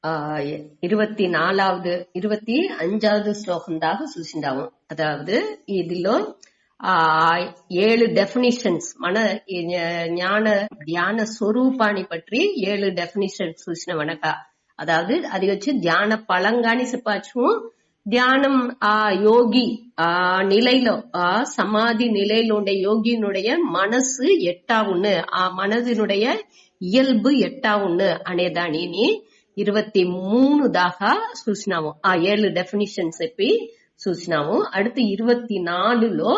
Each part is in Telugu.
24வது 25வது శ్లోకం దాకా చూసిండాము. అదావదు ఇదిలో 7 డెఫినిషన్స్ మన ஞான தியான స్వరూపాన్ని పற்றி 7 డెఫినిషన్స్ చూసిన మనక. అదావదు అది వచ్చి ధ్యాన పలంగాని చెప్పచ్చు. தியானம் யோகி நிலையில சமாதி நிலையில உடைய யோகியினுடைய மனசு எட்டா ஒண்ணு, மனதினுடைய இயல்பு எட்டா ஒண்ணு అనేదానిని 23 దాకా చూసినాము. 7 డెఫినిషన్స్ చెప్పి చూసినాము. அடுத்து 24లో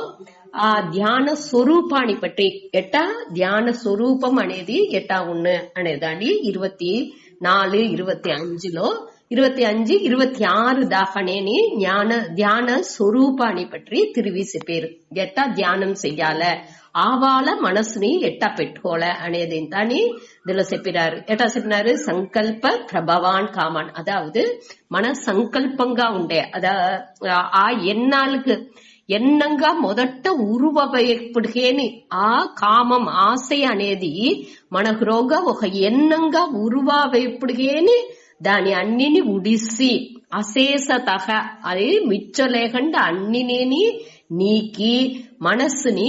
ధ్యాన స్వరూపాన్ని పట్టి ఎట్టా ధ్యాన స్వరూపం అనేది ఎట్టా ఒண்ணு అనేదాన్ని 24, 25లో 25, 26 దాకానేని ధ్యాన స్వరూపాన్ని పற்றி తిరిగి పేరు. ఎట్టా ధ్యానం చెయ్యాల, ఆవాల మనసుని ఎట్టా పెట్టుకోలే అనేది దాన్ని இதுல చెప్పినారు. ఎట్టా చెప్పినారు? సంకల్ప ప్రభవాన్ కామాన్. అదావదు మన సంకల్పంగా ఉండే ఎన్నాళ్ళకు ఎన్నంగా మొదట ఉరువబోయేప్పటికేని కామం ఆశ అనేది మన హృగ ఒక ఎన్నంగా ఉరువబోయేప్పటికేని దాని అన్నిని ఉడిసి అశేషతః అది మిచ్చలేకుండా అన్నినేని నీకి మనస్సుని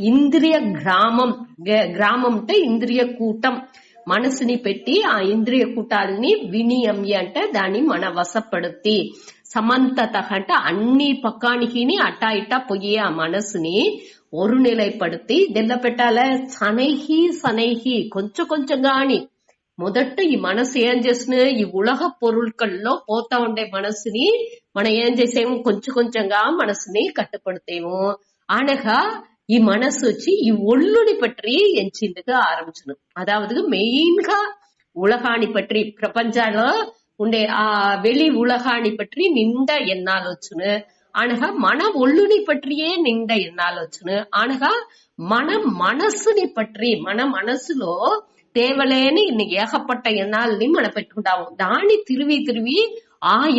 ఇంద్రియ గ్రామం అంటే ఇంద్రియ కూటం మనసుని పెట్టి ఇంద్రియ కూటాలని వినియమ్య అంటే దాన్ని మన వశపడుతి సమంతత అంటే అన్ని పక్కానికి అట్టా ఇట్టా పోయి మనసుని ஒரு நிலைப்படுத்தி இதெல்ல పెట్టాల సనైహి కొంచెం కొంచెంగాని మొదట ఈ మనసు ఏం చేసిన ఈ ఉలహ పొరుళ్ళల్లో పోతా ఉండే మనసుని మనం ఏం చేసేమో కొంచెం కొంచెంగా మనసుని కట్టుపడితేమో అనగా ఈ మనసు వచ్చి ఈ ఒళ్ళుని పற்றி ఎంచిందుగా ఆరంభించను. అదావదు మెయిన్ గా ఉలహాని పற்றி ప్రపంచంలో ఉండే வெளி ఉలహాని పற்றி నిండా ఎన్నాలొచ్చును అనగా మన ఒళ్ళుని పற்றிయే నిండా ఎన్నాలొచ్చును అనగా మన మనసుని పற்றி మన మనసులో தேவலேன்னு இன்னைக்கு ஏகப்பட்ட எண்ணாలని మనం పెట్టుకుంటాము. దాన్ని తిరిగి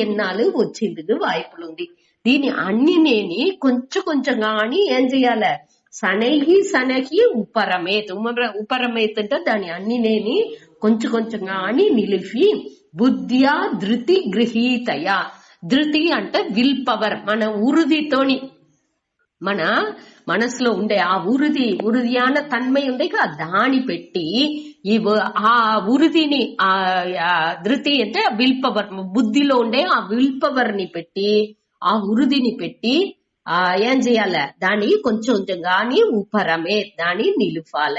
ఎన్నాలు వచ్చేందుకు వాய்పులుంది. దీని అన్నినేని కొంచెం కొంచెంగాని ఏం చెయ్యాల సనగి ఉపరమేత్ అంటే దాని అన్నినేని కొంచెం కొంచెంగాని నిలిపి బుద్ధియా ధృతి గృహీతయా. ధృతి అంటే విల్ పవర్, మన ఉరుదితోని మన మనసులో ఉండే ఉరుదియాన తన్మై ఉండే దాని పెట్టి ఉరుదిని ధృతి అంటే విల్ పవర్ బుద్ధిలో ఉండే విల్ పవర్ ని పెట్టి ఉరుదిని పెట్టి ఏం చెయ్యాల దాని కొంచెం కొంచెంగాని ఉపరమే దాని నిలుపాల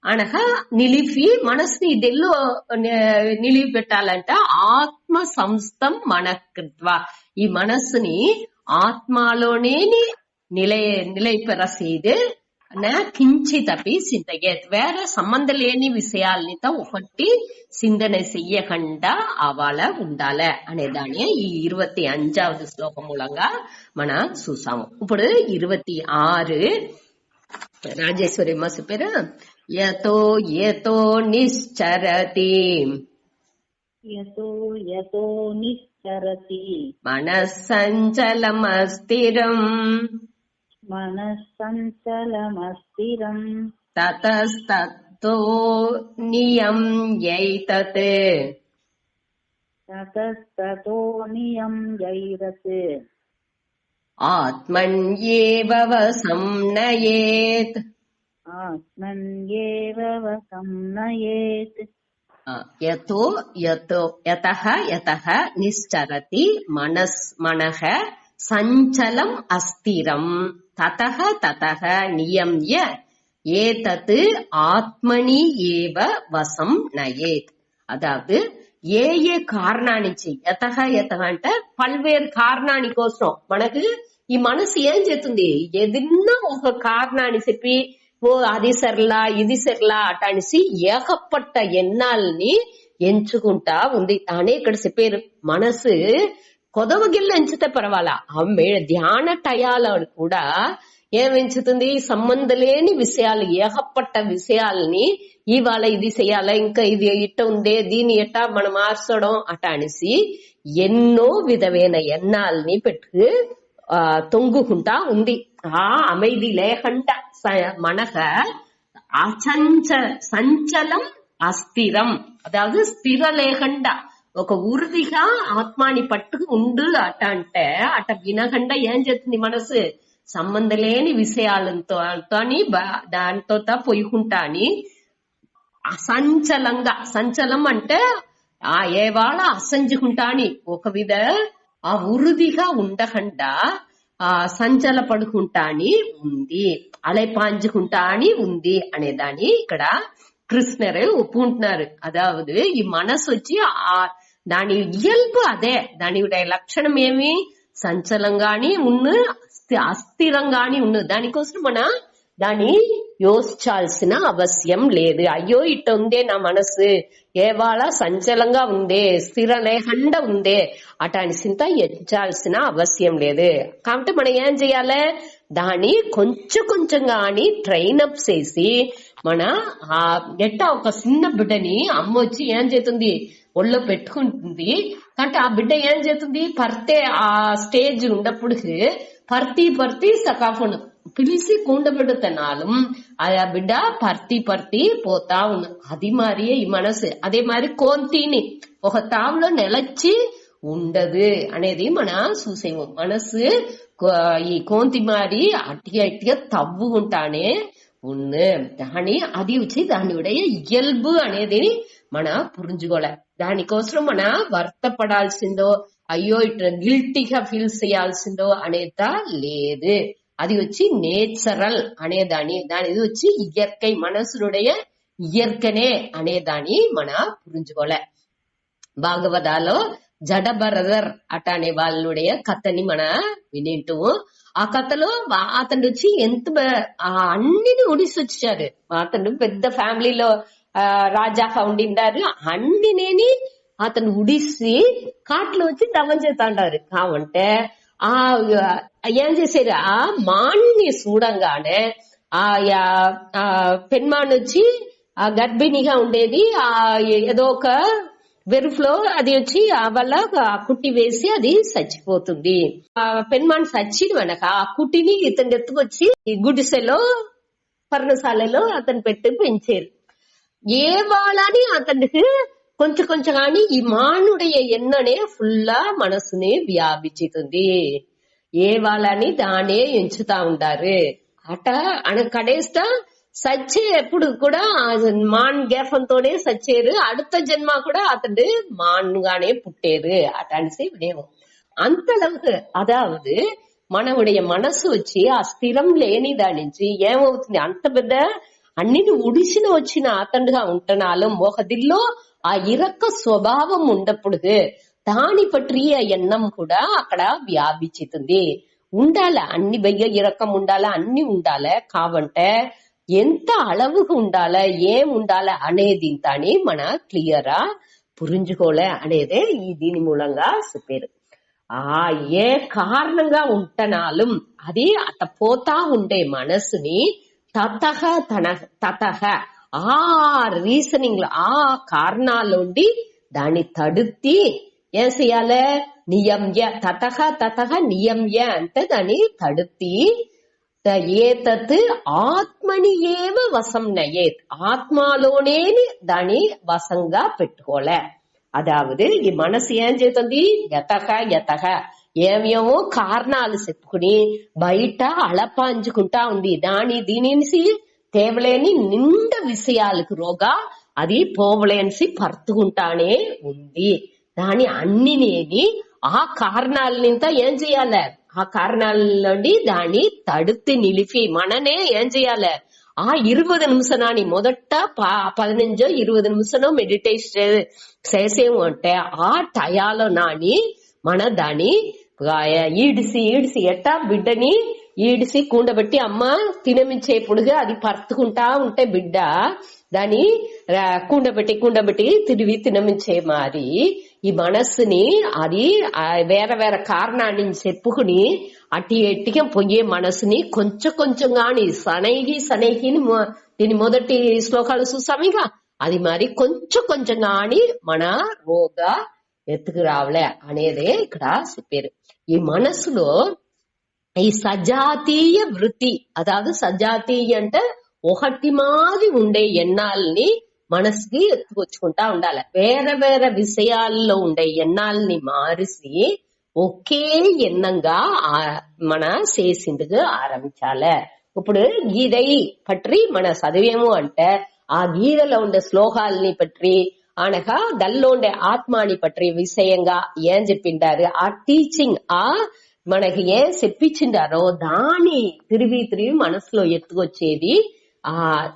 అనగా నిలిపి మనసుని ఇదెల్లో నిలిపి పెట్టాలంట ఆత్మ సంస్థం మనకృత్వ ఈ మనస్సుని ఆత్మలోనే నిలైపెర செய்து కించితపి చింతయేత్ వేరే సంబంధం లేని విషయాలనితో ఒకటి చింతన చెయ్యకుండా అవాళ ఉండాల అనేదాన్ని ఈ 25వ శ్లోకం మూలంగా మనం చూసాము. ఇప్పుడు 26 రాజేశ్వరి అమ్మ చెప్పారు. యతో నిశ్చరతి మనస్సంచలమస్థిరం తతస్తతో నియమ్యైతత్ ఆత్మన్యేవ వశం నయేత్ యతః నిశ్చరతి మనః సంచలం అస్థిరం తతః నియమ్య ఏతత్ ఆత్మని ఏవ వశం నయేత్. అదావదు ఏ కారణానికి యతః అంటే పల్వేరు కారణాని కోసం మనకు ఈ మనసు ఏం చేస్తుంది ఏదన్నా ఒక కారణాన్ని చెప్పి అది సర్లా ఇది సర్లా అటనిసి ఏకపట్ట ఎన్నాల్ని ఎంచుకుంటా ఉంది అని ఇక్కడ చెప్పారు. మనసు కొదవగిల్ల ఎంచితే పర్వాలా ధ్యాన టయాల కూడా ఏమెంచుతుంది సంబంధం లేని విషయాలు ఏకపట్ట విషయాలని ఇవాళ ఇది చెయ్యాలా ఇంకా ఇది ఇట్ట ఉందే దీన్ని ఎట్టా మనం మార్చడం అట అనేసి ఎన్నో విధమైన ఎన్నాల్ని పెట్టు తొంగుకుంటా ఉంది. அமைதி లేకుండా మనక సంచలం అస్థిరం అదావదు స్థిర లేకుండా ఒక ఉరుదిగా ఆత్మాని పట్టుకు ఉండు అట అంటే అట వినకుండా ఏం చేస్తుంది మనసు సంబంధం లేని విషయాలతో దాంతో పోయికుంటా అని సంచలంగా సంచలం అంటే ఏవాళ అసంజుకుంటా అని ఒక విధ ఆ ఉరుదిగా ఉండకుండా సంచల పడుకుంటా అని ఉంది, అలైపాంజుకుంటా అని ఉంది అనేదాన్ని ఇక్కడ కృష్ణరే ఒప్పుకుంటున్నారు. అదావదు ఈ మనసు వచ్చి దాని ఇయల్పు అదే, దాని లక్షణం ఏమి సంచలంగాని ఉన్న అస్థిరంగాని ఉన్న. దానికోసం మన దాన్ని యోచించాల్సిన అవసరం లేదు. అయ్యో ఇట్ట ఉందే నా మనసు ఏవాళ సంచలంగా ఉందే స్థిర లేకుండా ఉందే అటాని చింత ఎంచాల్సిన అవసరం లేదు. కాబట్టి మనం ఏం చెయ్యాలి, దాన్ని కొంచెం కొంచెం గాని ట్రైన్ అప్ చేసి మన ఎట్టా ఒక చిన్న బిడ్డని అమ్మ వచ్చి ఏం చేస్తుంది ఒళ్ళో పెట్టుకుంటుంది. కాబట్టి ఆ బిడ్డ ఏం చేస్తుంది పర్తే ఆ స్టేజ్ ఉన్నప్పుడు పర్తి సకాఫను పిలిచి కూండబెడుతున్నాலும் ఆ బిడ్డ పర్తి పోతా ఉంది. అది మరి ఈ మనసు అదే మరి కోంతిని ఒక తావులో నిలచి ఉండదు అనేది మన చూసేము. మనసు ఈ కోంతి మారి అట్టిగా తవ్వుకుంటానే ఉంది. అది వచ్చి దాని ఇయల్బు అనేది మన పురించుకోలే. దానికోసం మన వర్తపడాల్సిందో అయ్యో ఇట్లా గిల్టీగా ఫీల్ చేయాల్సిందో అనేదా లేదు. అది వచ్చి నేచురల్ అనేదాని దాని వచ్చి ఇయర్కై మనసునుடைய ఇయర్కనే అనేదాన్ని మన పురించుకోలే. భాగవతాలో జడభరదర్ అట అనే వాళ్ళుடைய కథని మన వినింటూ ఆ కథలో అతను వచ్చి ఎంత అన్నిని ఉడిసి వచ్చారు. అతను పెద్ద ఫ్యామిలీలో రాజాగా ఉండిండారు. అన్నినేని అతను ఉడిసి కాట్లో వచ్చి దవం చేస్తాండారు. కావంటే ఏం చేశారు, ఆ మాన్ని చూడంగానే ఆ పెన్మాన్ వచ్చి ఆ గర్భిణిగా ఉండేది ఏదో ఒక వెరుఫ్లో అది వచ్చి వల్ల కుట్టి వేసి అది చచ్చిపోతుంది. ఆ పెన్మాన్ చచ్చింది మనక ఆ కుట్టిని ఇతను ఎత్తుకొచ్చి గుడిసెలో పర్ణశాలలో అతను పెట్టి పెంచారు. ఏ వాళ్ళని అతనికి కొంచెం కొంచెం కానీ ఈ మానుடைய ఎన్ననే ఫుల్లా మనసుని వ్యాపించుతుంది. ఏ వాళ్ళని దానే ఎంచుతా ఉంటారు అట అని కడేస్తా సచ్చే ఎప్పుడు కూడా మాన్ గేఫంతోనే సచ్చేరు. அடுத்த జన్మ కూడా అతడు మాన్గానే పుట్టేరు అట అనేసి వినేము. అంతளவுக்கு అదావదు మనవుடைய మనసు వచ్చి ఆ స్థిరం లేని దాని నుంచి ఏమవుతుంది, అంత పెద్ద అన్నిని ఉడిసిన వచ్చిన అతడుగా ఉంటున్నాலும் మొహదిల్లో ఆ ఇరక్క స్వభావం ఉండప్పుడు దాని పట్టియ ఎన్నం కూడా అక్కడ వ్యాపించుతుంది. ఉండాల అన్ని బయ్య ఇరకం ఉండాల అన్ని ఉండాల. కావంటే ఎంత అళవుగా ఉండాల ఏం ఉండాల అనేది తాని మన క్లియరా పురించుకోలే అనేదే ఈ దీని మూలంగా చెప్పారు. ఏ కారణంగా ఉంటనాலும் అది అత పోతా ఉండే మనసుని తతహ ఆ రీజనింగ్ ఆ కారణాలుండి దాన్ని తడుతి ఏం చెయ్యాలి, నియమ్య తతహ నియమ్య అంటే దాన్ని తడుతి ఏతత్ ఆత్మని ఏవ వశం నయేత్ ఆత్మలోనే దాని వశంగా పెట్టుకోలే. అదావదు ఈ మనసు ఏం చేస్తుంది యతహ ఏమేమో కారణాలు చెప్పుకుని బయట అళపాంచుకుంటా ఉంది. దీనిసి తేవలేని నిండ విషయాలకు రోగా అది పోవలేనిసి పరుతుకుంటానే ఉంది. దాని అన్నినేని ఆ కారణాలనింత ఏం చెయ్యాలి, ఆ కారణాల నుండి దాన్ని తడుతి నిలిపి మననే ఏం చెయ్యాలి, ఆ 20 నిమిషాన్ని మొదట 15-20 నిమిషాలు మెడిటేషన్ చేసేము అంటే ఆ టయాలో నాని మన దాన్ని ఈడిసి ఎట్టా బిడ్డని ఈడిసి కూండబెట్టి అమ్మ తినమించేప్పుడుగా అది పరుతుకుంటా ఉంటే బిడ్డ దాని కూండబెట్టి తిరిగి తినమించే మారి ఈ మనస్సుని అది వేరే కారణాన్ని చెప్పుకుని అట్టి ఎట్టిగా పోయే మనసుని కొంచెం కొంచెం గాని సనైకి దీని మొదటి శ్లోకాలు చూసామిగా అది మరి కొంచెం కొంచెం గాని మన రోగా ఎత్తుకు రావలే అనేదే ఇక్కడ చెప్పారు. ఈ మనసులో ఈ సజాతీయ వృత్తి అదాదు సజాతీయ అంటే ఒకటి మాది ఉండే ఎన్నాల్ని మనసుకి ఎత్తుకొచ్చుకుంటా ఉండాలి. వేరే వేరే విషయాల్లో ఉండే ఎన్నాల్ని మారిసి ఒకే ఎన్నంగా మన చేసిందుకు ఆరంభించాలి. ఇప్పుడు గీதை పற்றி మన చదివేము అంటే ఆ గీదలో ఉండే శ్లోకాలని పற்றி అనగా దల్లో ఉండే ఆత్మాని పற்றி విషయంగా ఏం చెప్పిండారు, ఆ టీచింగ్ మనకి ఏం చెప్పించిండారో దాని తిరిగి మనసులో ఎత్తుకొచ్చేది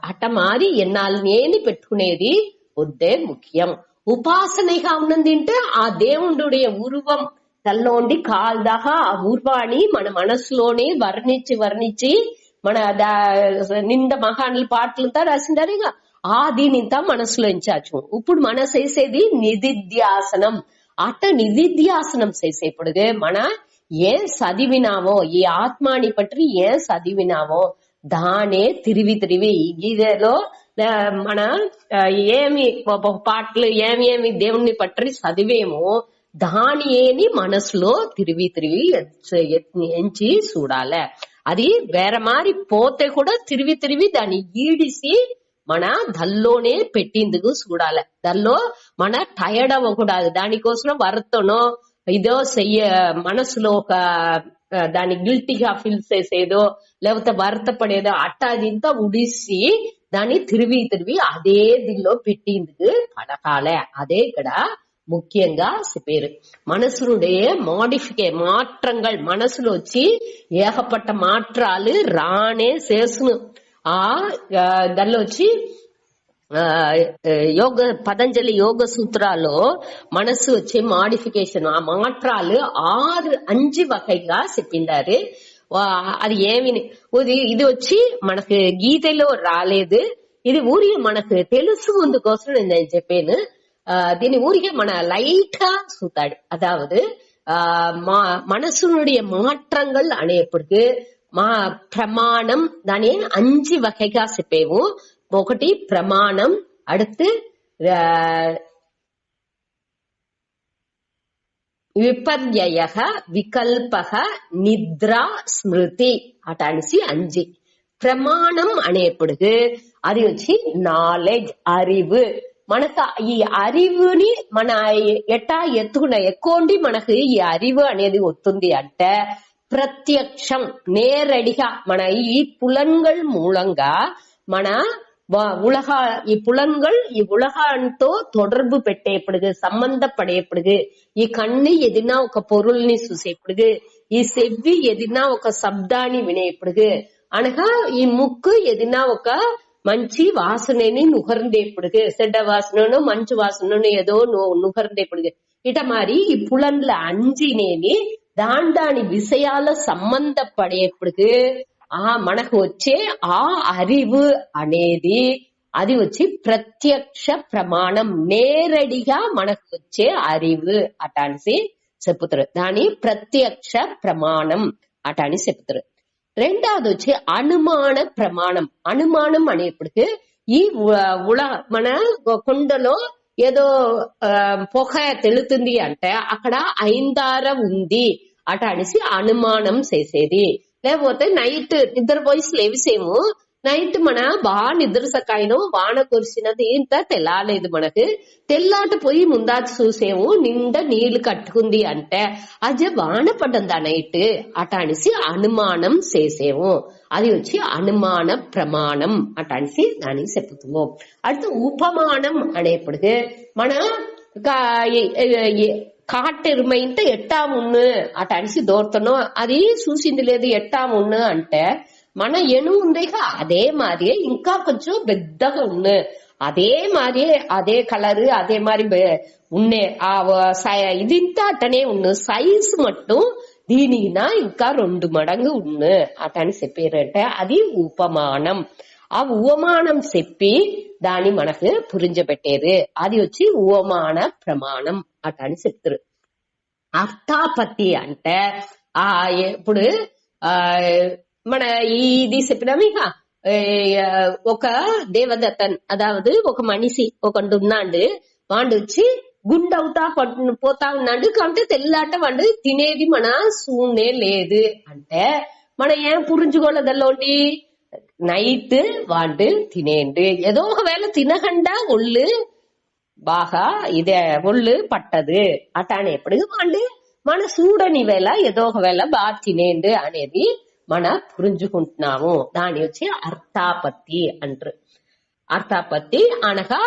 అట్ట మారి ఎన్నాళ్ళని పెట్టుకునేది వద్దే ముఖ్యం. ఉపాసనగా ఉన్నదంటే ఆ దేవుడుடைய ఉరువం తల్లోండి కాల్దాకా ఆ ఉర్వాణి మన మనసులోనే వర్ణించి మన నింద మహానుల పాటలంతా రాసిండారు. ఇక దీనింతా మనసులో ఎంచాచు. ఇప్పుడు మన చేసేది నిధిధ్యాసనం. అట్ట నిధిధ్యాసనం చేసేప్పుడు మన ఏం చదివినామో ఈ ఆత్మాని పట్టి ఏం చదివినామో దానే తిరిగి ఈ గీతలో మన ఏమి పాటలు ఏమి దేవుణ్ణి పట్టి చదివేమో దాని ఏని మనసులో తిరిగి ఎంచి చూడాలి. అది వేరే మారి పోతే కూడా తిరిగి దాన్ని ఈడిసి మన దల్లోనే పెట్టిందుకు చూడాలి. దల్లో మన టైర్డ్ అవ్వకూడదు. దానికోసం వర్తనో ఇదో మనసులో ఒక దాన్ని గిల్టీగా ఫీల్ చేసేదో లేకపోతే వర్తపడేదో అట్టాదింతా ఉడిసి దాన్ని తిరిగి అదే దీనిలో పెట్టిందుకు పడకాలే. అదే ఇక్కడ ముఖ్యంగా చెప్పారు. మనసునుడే மாற்றங்கள் మనసులో వచ్చి ఏகப்பட்ட மாற்றாలు రానే చేసును. దానిలో వచ్చి పతంజలి యోగ సూత్రాల్లో మనసు వచ్చే మాడిఫికేషన్ ఆ మాట్రాలు 5 వகைగా చెప్పిండారు. అది ఏమి ఇది వచ్చి మనకు గీతలో రాలేదు. ఇది ఊరికే మనకు తెలుసు అందుకోసం నేను చెప్పాను. దీని ఊరికే మన லைட்டா சூத்தாடு. அதாவது மனசுனுடைய மாற்றங்கள் అనేప్పటికి ప్రమాణం దాని 5 వகைగా చెప్పేము. ఒకటి ప్రమాణం, அடுத்து విపర్యయ, వికల్ప, నిద్ర, స్మృతి అటానిసి 5. ప్రమాణం అనేప్పటికి అది వచ్చి నాలెడ్జ్ அறிவு. మనకు ఈ அறிவுని మన ఎట్టా ఎత్తుకున్న ఎక్కువండి మనకు ఈ அறிவு అనేది వస్తుంది అంటే ప్రత్యక్షం నేరడిగా మన ఈ పులన్கள் మూలంగా మన ఈ పులన్கள் ఈ ఉலகంతో தொடர்பு పెట్టేప్పుడు సంబంధపడేప్పుడు ఈ కన్ను ఏదైనా ఒక పొరుల్ని చూసేప్పుడు ఈ చెవి ఏదైనా ఒక శబ్దాన్ని వినేప్పుడు అనగా ఈ ముక్కు ఏదైనా ఒక మంచి వాసనని నుహర్ండేప్పుడు చెడ్డ వాసనను మంచి వాసనను ఏదో నుహర్ండేప్పుడు ఇట మరి ఈ పులన్ల 5 దాని విషయాల సంబంధపడేప్పుడు మనకు వచ్చే ఆ அறிவு అనేది అది వచ్చి ప్రత్యక్ష ప్రమాణం నేరడిగా మనకు వచ్చే அறிவு అటానిసి చెప్పుతారు. దాని ప్రత్యక్ష ప్రమాణం అటాని చెప్తారు. రెండవది వచ్చి అనుమాన ప్రమాణం. అనుమానం అనేప్పటికీ ఈ మన కొండలో ఏదో పొగ తెలుతుంది అంటే అక్కడ 5 ఉంది అట అనేసి అనుమానం చేసేది. లేకపోతే నైట్ నిద్రపోయి లేవిసేము, నైట్ మన బాగా నిద్ర సకాయను వాన కురిసినది ఇంత తెల్లాలేదు. మనకు తెల్లాట పోయి ముందా చూసేము నిండా నీళ్లు కట్టుకుంది అంటే అదే వాన పడ్డందా నైట్ అట అనేసి అనుమానం చేసేము. అది వచ్చి అనుమాన ప్రమాణం అట అనేసి దానికి చెప్పుతాము. அடுத்து ఉపమానం అనేప్పటికీ మన కాటెరుమైంటే ఎట్టా మున్ను అట అనిసి దోర్తనో అది చూసింది లేదు ఎట్టా మున్ను అంటే మన ఎను ఉందేగా అదే మాదిరి ఇంకా కొంచెం పెద్దగా ఉన్ను అదే మాదిరి అదే కలర్ అదే మారి ఉన్నే ఇదింత అట్టనే ఉన్ను సైజ్ మట్టు దీనినా ఇంకా 2 మడంగు ఉన్ను అటని చెప్పారంటే అది ఉపమానం. ఆ ఉపమానం చెప్పి దాన్ని మనకు పురించబెట్టేది అది వచ్చి ఉపమాన ప్రమాణం అటని చెప్తారు. అర్థాపత్తి అంటే ఇప్పుడు మన ఇది చెప్పినాము. ఇక ఒక దేవదత్తన్ అదావదు ఒక మనిషి ఒకడు ఉన్నాడు. వాడు వచ్చి గుండవుతా పోతా ఉన్నాడు. కాబట్టి తెల్లాట వాడు తినేది మన సూనే లేదు అంటే మన ఏం పురించుకోలేదల్లోండి నైట్ వాండు తినేండు ఏదో ఒకవేళ తినకుండా ఒళ్ళు బాగా ఇదే ఒళ్ళు పట్టదు అటానేప్పుడు వాళ్ళు మన చూడని వేళ ఏదో ఒకవేళ బాగా తినేండు అనేది మన పురించుకుంటున్నాము. దాని వచ్చి అర్థాపత్తి అంటారు. అర్థాపత్తి అనగా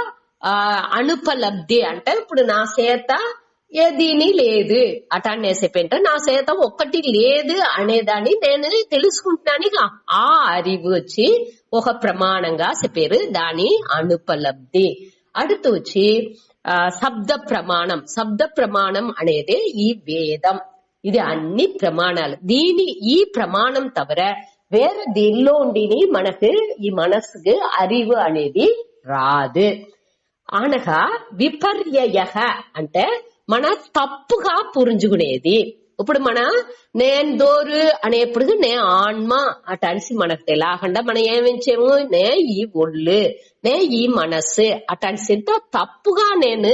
అనుపలబ్ధి అంటే ఇప్పుడు నా చేత ఏదీని లేదు అటాన్ని చెప్పంటే నా చేత ఒక్కటి లేదు అనేదాన్ని నేను తెలుసుకుంటున్నాను. ఆ అరివు వచ్చి ఒక ప్రమాణంగా చెప్పారు, దాని అనుపలబ్ధి. அடுத்து వచ్చి శబ్ద ప్రమాణం. శబ్ద ప్రమాణం అనేది ఈ వేదం. ఇది అన్ని ప్రమాణాలు. ఈ ప్రమాణం తవిర వేరే దీనిలో ఉండి మనకు ఈ మనసుకు అరివు అనేది రాదు. అనగా విపర్యయ అంటే మన తప్పుగా పురించుకునేది. ఇప్పుడు నేను దోరు అనేప్పుడు నే ఆన్మ అటనిసి మనకు తెలియకుండా మనం ఏమించాము, నే ఈ ఒళ్ళు, నే ఈ మనస్సు అటనిసి తప్పుగా నేను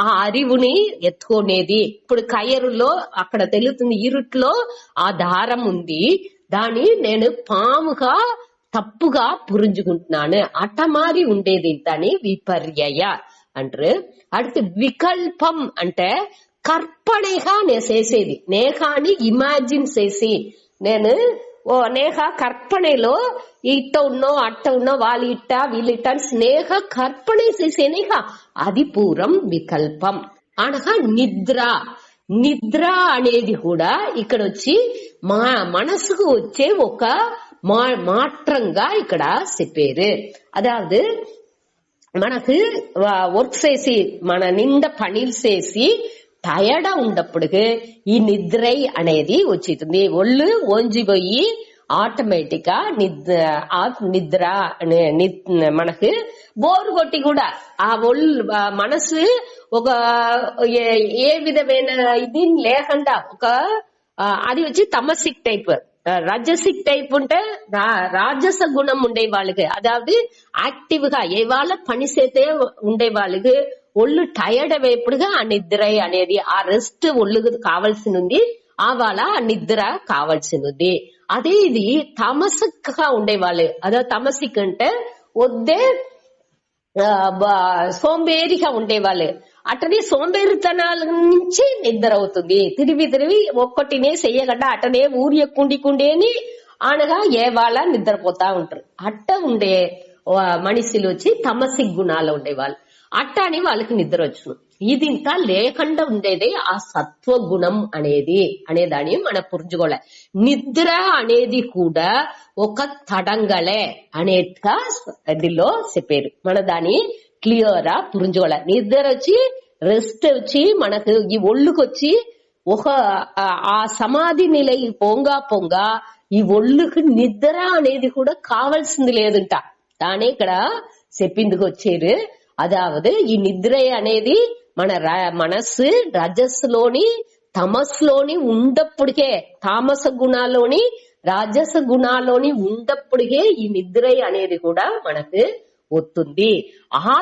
ఆ అరివుని ఎత్తుకునేది. ఇప్పుడు కయరులో అక్కడ తెలుస్తుంది ఇరుట్లో ఆ దారం ఉంది, దాన్ని నేను పాముగా తప్పుగా పురించుకుంటున్నాను అటమారి ఉండేది. దాని విపర్యయ అంటారు. அடுத்து వికల్పం అంటే కర్పణగా నేను చేసేది. నేహాని ఇమాజిన్ చేసి నేను నేహ కర్పణలో ఇట్ట ఉన్నో అట్ట ఉన్నో వాళ్ళు ఇట్ట వీళ్ళు ఇట్ట స్నేహ కర్పణ చేసేనేహ అది పూరం వికల్పం. అనగా నిద్ర. నిద్ర అనేది కూడా ఇక్కడ వచ్చి మనసుకు వచ్చే ఒక మాత్రంగా ఇక్కడ చెప్పారు. అదావదు మనకు వర్క్ చేసి మన నిండా పనులు చేసి టయర్డ్ ఉన్నప్పుడు ఈ నిద్రై అనేది వచ్చింది. ఒళ్ళు వంజిపోయి ఆటోమేటిక్ గా నిద్ర మనకు బోరు కొట్టి కూడా ఆ ఒళ్ళు మనసు ఒక ఏ విధమైన ఇది లేకుండా ఒక అది వచ్చి తమసిక్ టైప్. రజసిక్ టైప్ ఉంటే రాజస గుణం ఉండే వాళ్ళకి, అదావదు యాక్టివ్ గా ఏ వాళ్ళ పని చేతే ఉండే వాళ్ళకి ఒళ్ళు టయర్డ్ అయ్యేప్పుడుగా ఆ నిద్ర అనేది ఆ రెస్ట్ ఒళ్ళుకు కావాల్సింది, ఆ వాళ్ళ ఆ నిద్ర కావాల్సింది. అదే ఇది తమసిక్ గా ఉండేవాళ్ళు. అదే తమసిక్ అంటే వద్దే సోంబేరిగా ఉండేవాళ్ళు. అటనే సోంబేరితనాల నుంచి నిద్ర అవుతుంది. తిరిగి ఒక్కటినే చెయ్యకుండా అటనే ఊరి కుండేని అనగా ఏ వాళ్ళ నిద్రపోతా ఉంటారు. అట్ట ఉండే మనిషిలు వచ్చి తమసిక్ గుణాలు ఉండేవాళ్ళు. అట్ట అని వాళ్ళకి నిద్ర వచ్చు. ఇది ఇంకా లేకుండా ఉండేది ఆ సత్వ గుణం అనేదాన్ని మనం పురుజుకోలే. నిద్ర అనేది కూడా ఒక తడంగలే అనేట్టుగా దీనిలో చెప్పారు. మన దాన్ని క్లియర్ గా పురుజుకోలే. నిద్ర వచ్చి రెస్ట్ వచ్చి మనకు ఈ ఒళ్ళుకొచ్చి ఒక ఆ సమాధి నిలై పొంగా ఈ ఒళ్ళుకు నిద్ర అనేది కూడా కావాల్సింది లేదంట. దానే ఇక్కడ చెప్పిందుకు వచ్చారు. అదావదు ఈ నిద్ర అనేది మన మనస్సు రజస్సులోని తమస్సులోని ఉండప్పుడికే, తామస గుణాల్లోని రాజస గుణాల్లోని ఉండప్పుడికే ఈ నిద్ర అనేది కూడా మనకు వస్తుంది.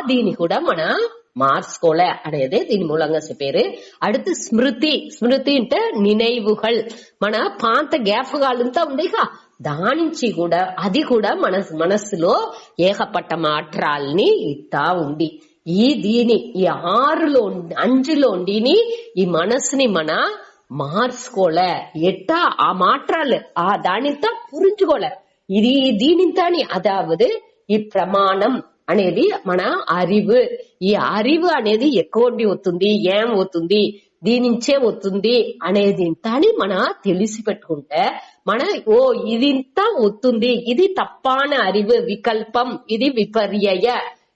దీన్ని కూడా మన మార్చుకోలే అనేది దీని మూలంగా చెప్పారు. அடுத்து స్మృతి. స్మృతి అంటే నిனைவுகள். మన పాత జ్ఞాపకాలంతా ఉండేగా దానించి కూడా అది కూడా మన మనస్సులో ఏకపట్ట మాత్రాల్ని ఇస్తా ఉంది. దీని ఈ 5లో ఈ మనస్సుని మన మార్చుకోలే. ఎట్టా ఆ మాత్రాలు దానితో పురించుకోలే. ఇది దీనింతాని అదావదు ఈ ప్రమాణం అనేది మన అరివు. ఈ అరివు అనేది ఎక్కువ అవుతుంది, ఏం అవుతుంది, దీనించే వస్తుంది అనేది అని మన తెలిసి పెట్టుకుంటే మన ఇదింత వస్తుంది, ఇది తప్పాన అరివు వికల్పం, ఇది విపర్యయ,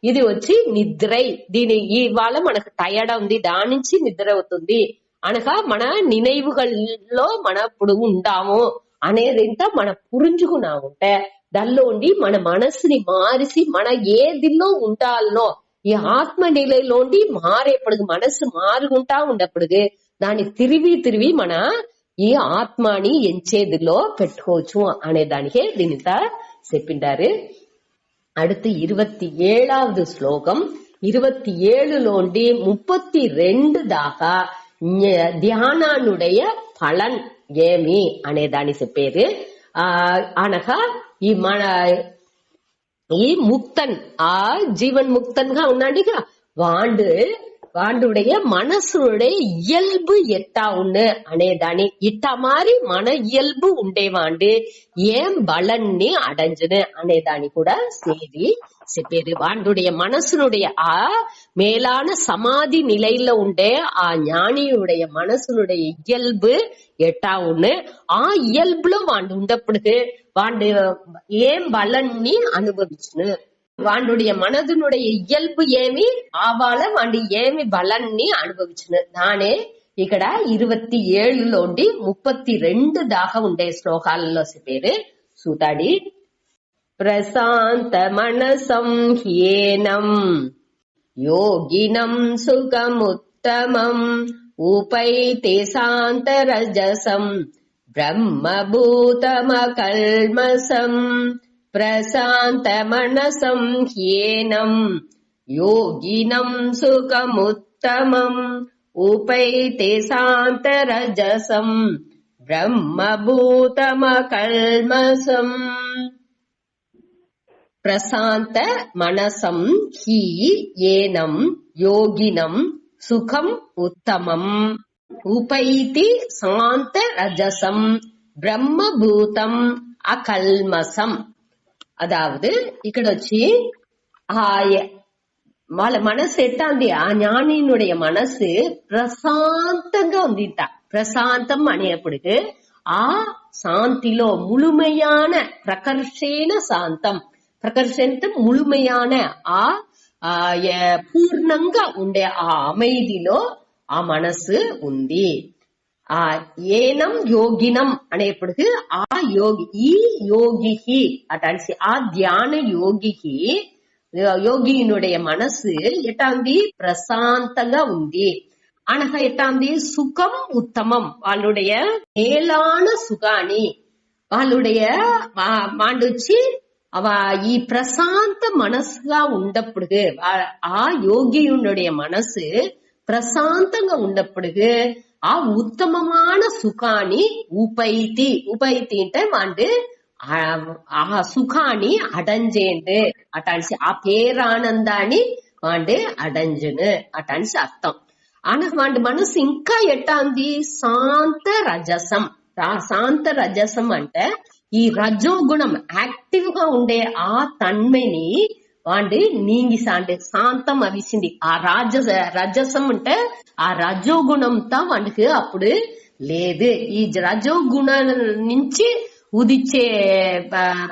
ఇది వచ్చి నిద్రై. దీని ఇవాళ మనకు టయర్డ్ ఉంది, దాని నుంచి నిద్ర అవుతుంది అనగా మన నిனைவுகள்లో మన ఇప్పుడు ఉండాము అనేది మన పురించుకున్నాముంటే దానిలో ఉండి మన మనస్సుని మారిసి మన ఏదిలో ఉండాలనో ఈ ఆత్మ నిலைలోండి మారేప్పుడు మనస్సు మారుగుంటా ఉన్నప్పుడు దాన్ని తిరిగి మన ఈ ఆత్మని ఎంచేదిలో పెట్టుకోవచ్చు అనే దానికే దీనిత చెప్పిండారు. அடுத்து 27வது శ్లోకం 27లోండి 32 దాకా ధ్యానానుடைய పలన్ ఏమి అనే దాన్ని చెప్పేది. అనగా ఈ మన ఈ ముక్తన్ ఆ జీవన్ ముక్తన్ గా ఉన్నాడుగా వాండుடைய మనసుடைய இயல்பு எட்டா உன்னு అనేదాని ఇట్ట మారి మన ఇయల్బు ఉండేవాండు ఏం బలన్ని అడంజును అనేదాని కూడా சேதி చెప్పేది. వాండుடைய మనసుனுடைய ఆ மேலான சமாதி நிலையில ఉండే ఆ ஞானியுடைய మనసుனுடைய இயல்பு ఎట్టా ఉன்னு ఆ ఇయల్బులో వాండు ఉండప్పుడు వాండు ఏం బలన్ని అనుభవించును. వాండుடைய మనదునుடைய ఇయల్బు ఏమి ఆవాల వాండి ఏమి బలన్ని అనుభవించును. దానే ఇక్కడ 27లోండి 32 దాకా ఉండే శ్లోకాలలో చెప్పేరు సూతాడి. ప్రశాంత మనసం హ్యేనం యోగినం సుఖముత్తమం ఉపైతే శాంతరజసం బ్రహ్మభూతమకల్మసం ప్రశాంత మనసం హ్యేనం యోగినం సుఖముత్తమం ఉపైతే శాంతరజసం బ్రహ్మభూతమకల్మసం. ప్రశాంత మనసం హి ఏనం యోగినం సుఖం ఉత్తమం ఉపైతి శాంత రజసం బ్రహ్మభూతం అకల్మసం. அதாவது ఇక్కడ వచ్చి వాళ్ళ మనసు ఎట్టాంది ఆ ஞானியினுடைய మనసు ప్రశాంతంగా ఉందిట. ప్రశాంతం అనేప్పటికి ఆ శాంతిలో முழுமையான ప్రకర్షణ శాంతం ప్రకర్షణ முழுமையான ఆ పూర్ణంగా ఉండే ఆ அமைதிలో ఆ మనసు ఉంది. ఆ ఏనం యోగినం అనేప్పటికి ఆ యోగి ఈ యోగికి అటాల్సి ఆ ధ్యాన యోగికి యోగినుடைய మనసు ఎటాంది ప్రశాంతంగా ఉంది. అనగా ఎటాంది సుఖం ఉత్తమం వాళ్ళుடைய మేలాன సుఖాన్ని వాళ్ళుடைய వాండొచ్చి ఈ ప్రశాంత మనసుగా ఉండప్పుడు ఆ యోగియుடைய మనసు ప్రశాంతంగా ఉండప్పుడు ఆ ఉత్తమமான సుఖాన్ని ఉపైతి అంటే వాండు ఆ సుఖాన్ని అడంజేండు అటాల్సి ఆ పేరానందాన్ని వాండు అడంజును అటాల్సి అర్థం. అనగా వాండి మనసు ఇంకా ఎట్టాంది శాంత రజసం. శాంత రజసం అంటే ఈ రజోగుణం యాక్టివ్ గా ఉండే ఆ తన్మని వాండి నీంగిసాండు శాంతం అవిసింది. ఆ రజసం అంటే ఆ రజోగుణంతో వాడికి అప్పుడు లేదు. ఈ రజోగుణం నుంచి ఉదిచ్చే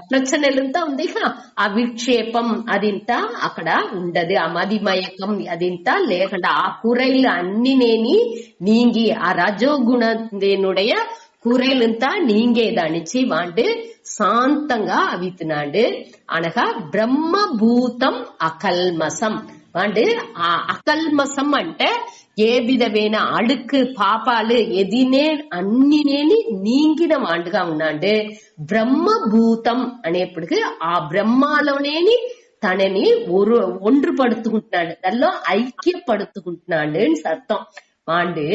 ప్రచనలంతా ఉంది. ఆ విక్షేపం అదింతా అక్కడ ఉండదు. ఆ మదిమయకం అదింతా లేకుండా ఆ కురైలు అన్నినేని నీంగి ఆ రజోగుణనుடைய కురైలంతా నీంగేదానిచ్చి వాండు శాంతంగా అవితున్నాడు. అనగా బ్రహ్మభూతం అకల్మసం. వాండు ఆ అకల్మసం అంటే ఏ విధమైన అడుక్కు పాపాలు ఎదినే అన్నినేని నీంగిన వాండుగా ఉన్నాడు. బ్రహ్మభూతం అనేప్పటికీ ఆ బ్రహ్మలోనేని తనని ఒండ్రుపడుతుకుంటున్నాడు, దానిలో ఐక్యపడుతుకుంటున్నాడు అని అర్థం. వాండు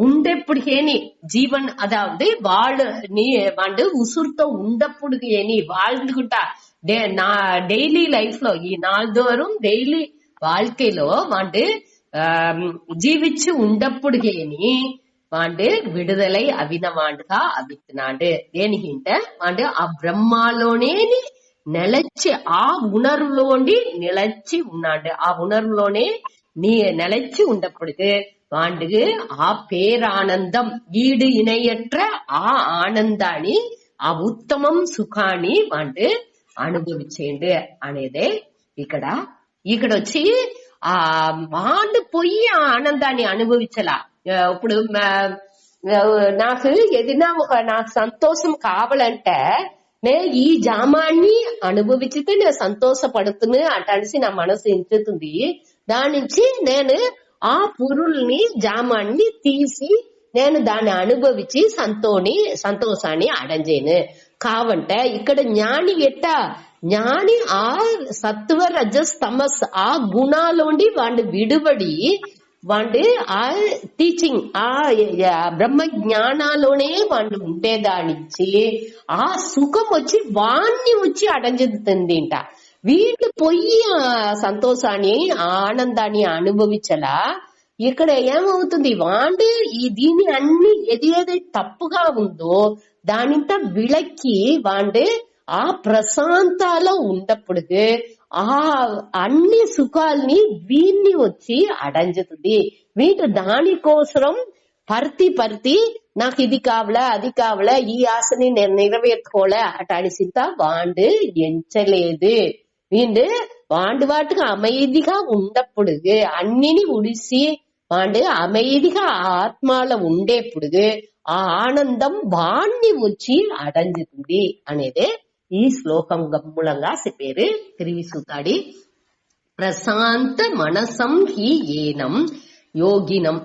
ఉండేప్పటికేని జీవన్ అదావది వాడు ఉసురుతో ఉండప్పుడు ఏని வாழ்ந்துகிட்டா డైలీ లైఫ్ లో ఈ నాలుగు డైలీ வாழ்க்கைలో వాడు జీవించి ఉండప్పుడుకేని వాడు విడుదలై అవినవాడుగా అవిత్తున్నాడు. దేనికంటే వాడు ఆ బ్రహ్మలోనేని నిలచి ఆ ఉణర్వులోని నిలచి ఉన్నాడు. ఆ ఉణర్వులోనే నిలచి ఉండప్పుడుకు వాండుకు ఆ పేరానందం ఈడు ఇணையற்ற ఆ ఆనందాన్ని ఆ ఉత్తమం సుఖాన్ని వాడు అనుభవించేండు అనేదే ఇక్కడ వచ్చి ఆ వాడు పోయి ఆ ఆనందాన్ని అనుభవించలా. ఇప్పుడు నాకు ఏదైనా నాకు సంతోషం కావాలంటే నేను ఈ జామాన్ని అనుభవించితే నేను సంతోషపడుతున్నా అటనిసి నా మనసు ఎంచుతుంది. దాని నుంచి నేను ఆ పురుల్ని జామాన్ని తీసి నేను దాన్ని అనుభవించి సంతోషాన్ని అడంజేను. కావంటే ఇక్కడ జ్ఞాని జ్ఞాని ఆ సత్వ రజస్ తమస్ ఆ గుణాలోండి వాడు విడుబడి వాళ్ళు ఆ టీచింగ్ ఆ బ్రహ్మ జ్ఞానాలోనే వాళ్ళు ఉండేదానిచ్చి ఆ సుఖం వచ్చి వాణ్ణి వచ్చి అడంజుతుంది ఇంట. వీళ్ళు పోయి ఆ సంతోషాన్ని ఆనందాన్ని అనుభవించలా. ఇక్కడ ఏమవుతుంది, వాళ్ళు దీన్ని అన్ని ఏదైతే తప్పుగా ఉందో దానింత విளக்கி వాళ్ళు ఆ ప్రశాంతాలో ఉన్నప్పుడు ఆ అన్ని సుఖాల్ని వీన్ని వచ్చి అడంజుతుంది. వీళ్ళు దానికోసం పర్తి నాకు ఇది కావాలా అది కావాలా ఈ ఆశని నేను నెరవేర్చుకోలే అటాని సింత వాళ్ళు ఎంచలేదు. వీళ్ళు వాటికి அமைதிగా ఉన్నప్పుడు అన్నిని ఉడిసి వాళ్ళు அமைதிగా ఆత్మలో ఉండేప్పుడు ఆ ఆనందం వాణ్ణి వచ్చి అడంజుతుంది అనేదే ఈ శ్లోకం మూలంగా చెప్పారు త్రివిసుతాడి. ప్రశాంత మనసం హి ఏనం யோகினம்.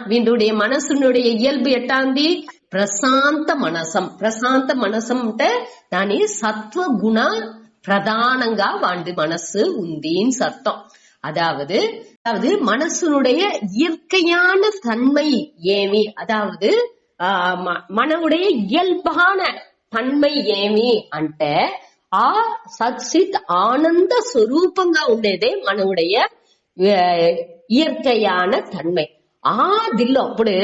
వీళ్ళుடைய మనసునుடைய ఇయల్బు ఎట్టా ఉంది, ప్రశాంత మనసం. ప్రశాంత మనసం అంటే దాని సత్వగుణ பிரதானங்கா வாழ்ந்து மனசு உந்தின்னு அர்த்தம். அதாவது மனசுனுடைய இயற்கையான தன்மை ஏமி, அதாவது మనవుடைய ఇయల్బాన తన్మై ఏమి అంటే ఆ సచ్చిత్ ఆనంద స్వరూపంగా ఉండేదే మనవుடைய ఇయற்கையான தன்மை. దిల్లో అప్పుడు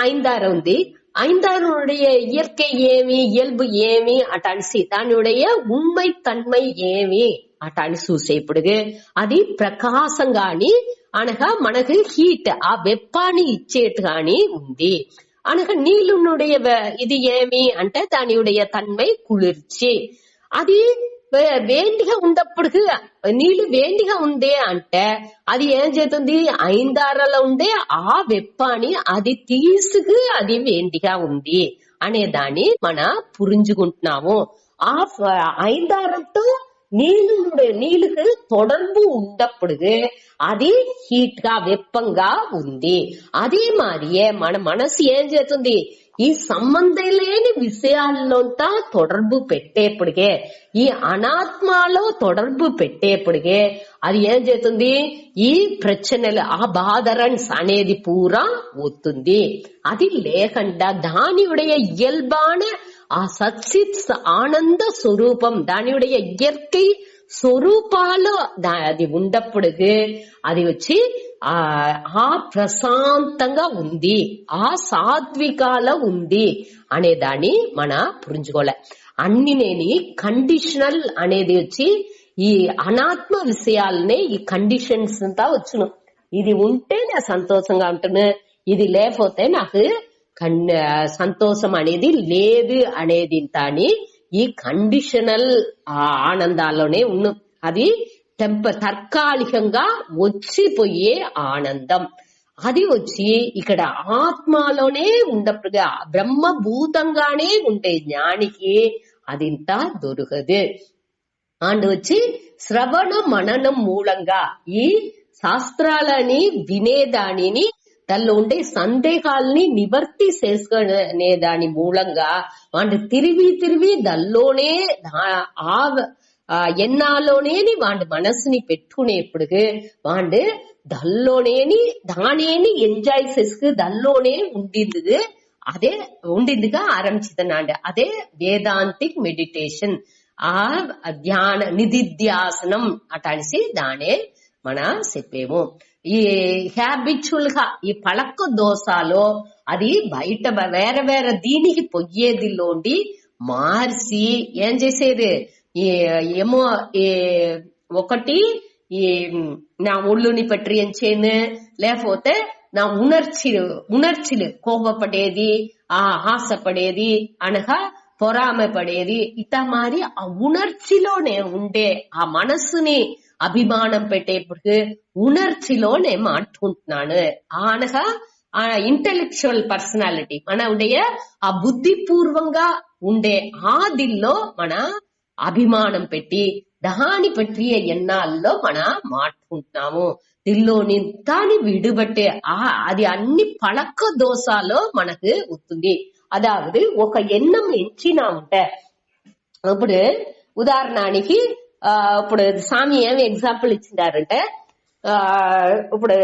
ஐந்தாறு ఉంది. ஐந்தாறுடைய இயற்கை ఏమి, ఇయల్బు ఏమి అటానిసి దానిuடைய ఉమ్மை తన్మై ఏమి అటాని చూసేప్పుడు అది ప్రకాశంగాని అనగా మనకు హీట్ ఆ వెప్పాన్ని ఇచ్చేట్టు గాని ఉంది. అనగా నీళ్ళునుடைய ఇది ఏమి అంటే దానిuடைய తన్మై కుளிர்ச்சி. అది వేడిగా ఉన్నప్పుడు నీళ్లు వేడిగా ఉంది అంటే అది ఏం చేస్తుంది, ఐదారలో ఉండే ఆ వెప్పాన్ని అది తీసుకు అది వేడిగా ఉంది అనే దాన్ని మన పురించుకుంటున్నాము. ఆ ఐదారతో నీళ్ళకు தொடர்பு ఉన్నప్పుడు అది హీట్ గా వెప్పంగా ఉంది. అదే మాదిరియే మన మనసు ఏం చేస్తుంది, ఈ సంబంధం లేని విషయాల్లోంతా தொடர்பு పెట్టేప్పటికే, ఈ అనాత్మలో தொடர்பు పెట్టేప్పటికే అది ఏం చేస్తుంది, ఈ ప్రశ్నలు ఆ బాధరన్స్ అనేది పూరా వస్తుంది. అది లేకుండా దానిuடைய ఇయల్బాన ఆ సచ్చిత్ ఆనంద స్వరూపం దానిuடைய ఇయற்கை స్వరూపాలో అది ఉన్నప్పుడు అది వచ్చి ఆ ప్రశాంతంగా ఉంది, ఆ సాత్వికాలో ఉంది అనే దాన్ని మన పురించుకోలే. అన్ని నేని కండిషనల్ అనేది వచ్చి ఈ అనాత్మ విషయాలనే ఈ కండిషన్స్ అంతా వచ్చును. ఇది ఉంటే నేను సంతోషంగా ఉంటున్నా, ఇది లేకపోతే నాకు సంతోషం అనేది లేదు అనేది తాని ఈ కండిషనల్ ఆనందాల్లోనే ఉన్న. అది తాత్కాలికంగా వచ్చిపోయే ఆనందం. అది వచ్చి ఇక్కడ ఆత్మలోనే ఉన్నప్పుడుగా బ్రహ్మభూతంగానే ఉండే జ్ఞానికి అదింత దొరకదు. అండ్ వచ్చి శ్రవణ మననం మూలంగా ఈ శాస్త్రాలని వినేదానిని దానిలో ఉండే సందేహాల్ని నివర్తి చేసుకునే దాని మూలంగా వాళ్ళు తిరిగి దానిలోనే ఎన్నాలోనేని వాళ్ళ మనసుని పెట్టుకునేప్పుడు వాళ్ళు దానిని ఎంజాయ్ చేసుకు దానిలోనే ఉండిందిగా ఆరంభించుతున్నాండి. అదే వేదాంతిక్ మెడిటేషన్, ఆ ధ్యాన నిధిధ్యాసనం అటానిసి దానే మన చెప్పేము. ఈ హ్యాబిచువల్ గా ఈ పళక్క దోషాలో అది బయట వేరే దీనికి పొయ్యేదిలోండి మార్చి ఏం చేసేది, ఏమో ఒకటి ఈ నా ఒళ్ళుని పట్టి ఎంచేను, లేకపోతే నా ఉణర్చిలు కోపపడేది, ఆశపడేది అనగా పొరామపడేది, ఇట మారి ఆ ఉణర్చిలోనే ఉండే ఆ మనస్సుని అభిమానం పెట్టేప్పుడు ఉణర్చిలోనే మాట్లాడుకుంటున్నాను అనగా ఆ ఇంటెలెక్చువల్ పర్సనాలిటీ మన ఉండే ఆ బుద్ధిపూర్వంగా ఉండే ఆ దిల్లో మన అభిమానం పెట్టి దాని పట్టి ఎన్నాల్లో మన మాట్లాడుకుంటున్నాము. దిల్లోని దాని విడుబట్టే అది అన్ని పళక్క దోషాలో మనకు వస్తుంది. అదావదు ఒక ఎన్నం ఎంచినా ఉంటే ఇప్పుడు ఉదాహరణకి ఇప్పుడు స్వామి ఏమి ఎగ్జాంపుల్ ఇచ్చినారంటే ఇప్పుడు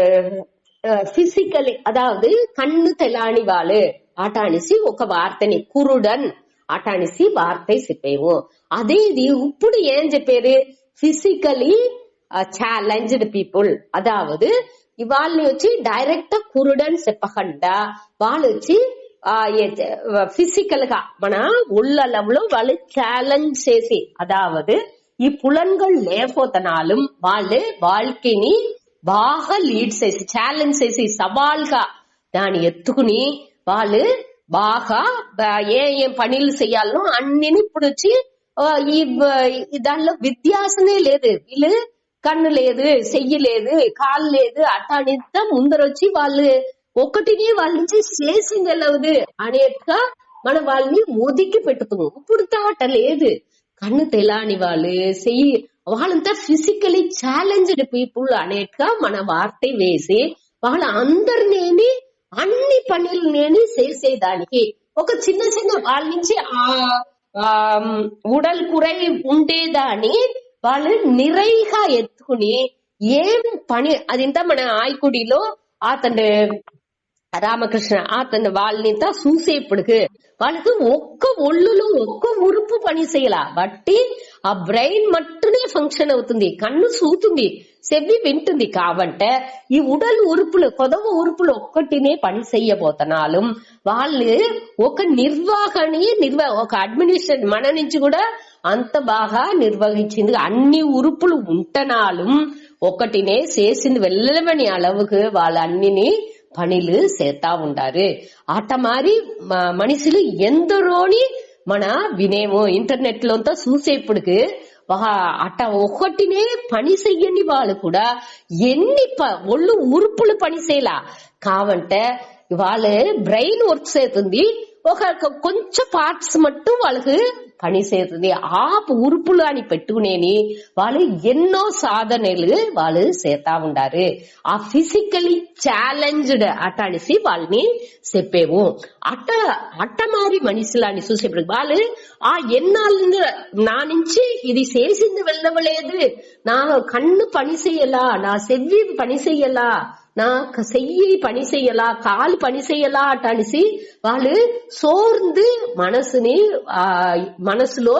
ఫిజికలీ అదావదు కన్ను తెలాని వాళ్ళు అటానిసి ఒక వార్తని కురుడన్ అటానిసి వార్త చెప్పేవు. అదే ఇది ఇప్పుడు ఏం చెప్పారు, ఫిజికలీ ఛాలెంజ్డ్ పీపుల్ అదావదు వాళ్ళని వచ్చి డైరెక్ట్ కురుడన్ చెప్పకుండా వాళ్ళు వచ్చి பிசிக்கலா మన உள்ளளவுல వాళ్ళు ఛాలెంజ్ చేసి అదావదు ఈ పులన్கள் లేకపోతనాலும் వాళ్ళు வாழ்க்கைని బాగా లీడ్ చేసి ఛాలెంజ్ చేసి సవాల్గా దాన్ని ఎత్తుకుని వాళ్ళు బాగా ఏం పనులు చేయాలనో అన్నిని ఇప్పుడు వచ్చి ఈ దానిలో వ్యత్యాసమే లేదు. వీళ్ళు కన్ను లేదు, చెయ్యి లేదు, కాలు లేదు అట్టానింత ముందరొచ్చి వాళ్ళు ఒకటిని వాళ్ళ నుంచి చేసింది ఎలవదు అనేట్టుగా మనం వాళ్ళని ఒదికి పెట్టుతాము. ఇప్పుడు తాట లేదు, కన్ను తెలాని వాళ్ళు చెయ్యి వాళ్ళంతా ఫిజికలీ ఛాలెంజ్డ్ పీపుల్ అనేట్టుగా మన వార్త వేసి వాళ్ళ అందరినేమి అన్ని పనులనేమి చేసేదానికి ఒక చిన్న చిన్న వాళ్ళ నుంచి ఉడల్ కురై ఉండేదాన్ని వాళ్ళు నిరైగా ఎత్తుకుని ఏం పని అదింత మన ఆయకుడిలో అతను రామకృష్ణ అతను వాళ్ళనింత చూసేప్పటికి వాళ్ళకి ఒక్క ఒళ్ళులో ఒక్క ఉరుపు పని చేయాల బట్టి ఆ బ్రెయిన్ మట్టునే ఫంక్షన్ అవుతుంది, కన్ను చూతుంది, చెవి వింటుంది. కాబట్టి ఈ ఉడలు ఉరుపులు కొదవ ఉరుపులు ఒక్కటినే పని చెయ్యబోతున్నాం. వాళ్ళు ఒక ఒక అడ్మినిస్ట్రేషన్ మన నుంచి కూడా అంత బాగా నిర్వహించింది. అన్ని ఉరుపులు ఉంటనాలు ఒకటినే చేసింది వెళ్ళమని అలవుకు వాళ్ళు అన్నిని పనులు చేస్తా ఉండారు. అట మారి మనుషులు ఎందరోని మన వినేమో ఇంటర్నెట్ లో చూసేప్పటికి అట్ట ఒకటినే పని చెయ్యని వాళ్ళు కూడా ఎన్ని ఒళ్ళు ఉరుపులు పని చేయలా కావంటే వాళ్ళ బ్రెయిన్ వర్క్ చేస్తుంది, ఒక కొంచెం పార్ట్స్ మట్టు వాళ్ళకి పని చేస్తుంది. ఆ ఉరుపులు అని పెట్టుకునేని వాళ్ళు ఎన్నో సాధనలు వాళ్ళు చేస్తా ఉండారు. ఆ ఫిజికలీ ఛాలెంజ్డ్ అటానిసి వాళ్ళని చెప్పేవు. అట్ట మారి మనుషులని చూసేప్పుడు వాళ్ళు ఆ ఎన్నాళ్ళు నా నుంచి ఇది చేసింది వెళ్ళవలేదు, నా కన్ను పని చెయ్యలా, నా చెవి పని చెయ్యలా, నా చెయ్యి పని చెయ్యలా, కాలు పని చెయ్యలా అటనిసి వాళ్ళు సోర్ந்து మనసులో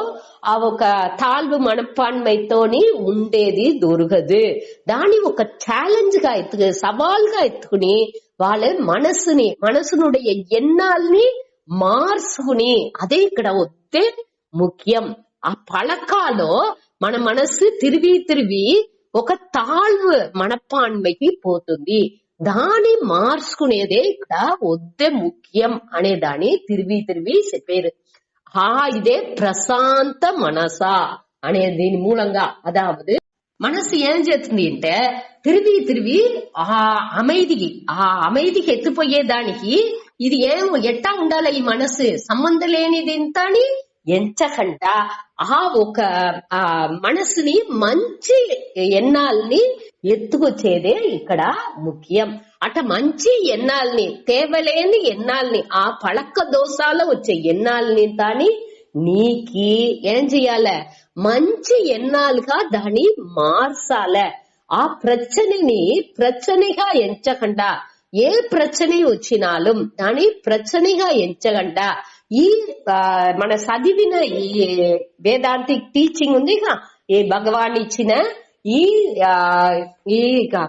ఆ ఒక తాழ்வு మనపాన్మైతోని ఉండేది దొరకదు. దాన్ని ఒక ఛాలెంజ్ గా సవాల్గా ఎత్తుకుని వాళ్ళ మనసునుடைய ఎన్నాల్ని మార్చుకుని అదే ఇక్కడ వస్తే ముఖ్యం. ఆ పలకాలో మన మనసు తిరిగి ఒక తాழ்வு మనపాన్మైకి పోతుంది. దాన్ని మార్చుకునేదే ఇక్కడ వద్దే ముఖ్యం అనే దాన్ని తిరిగి చెప్పారు. ఇదే ప్రశాంత మనస అనే దీని మూలంగా అదావదు మనసు ఏం చేస్తుంది అంటే తిరిగి ఆ అమైదికి ఎత్తుపోయేదానికి ఇది ఎట్టా ఉండాలి, ఈ మనసు సంబంధం లేనిది ఇంతని ఎంచకుండా ఒక మనసుని మంచి ఎన్నాల్ని ఎత్తుకొచ్చేదే ఇక్కడ ముఖ్యం. అట మంచి ఎన్నాల్ని తేవలేని ఎన్నాల్ని ఆ పళక్క దోషాలు వచ్చే ఎన్నాల్ని దాన్ని నీకి ఏం చెయ్యాల మంచి ఎన్నాలుగా దాన్ని మార్చాల. ఆ ప్రచనగా ఎంచకుండా ఏ ప్రచన వచ్చినాலும் దాని ప్రచనగా ఎంచకుండా ఈ మన చదివిన ఈ వేదాంతిక్ టీచింగ్ ఉంది ఈ భగవాన్ ఇచ్చిన ఈ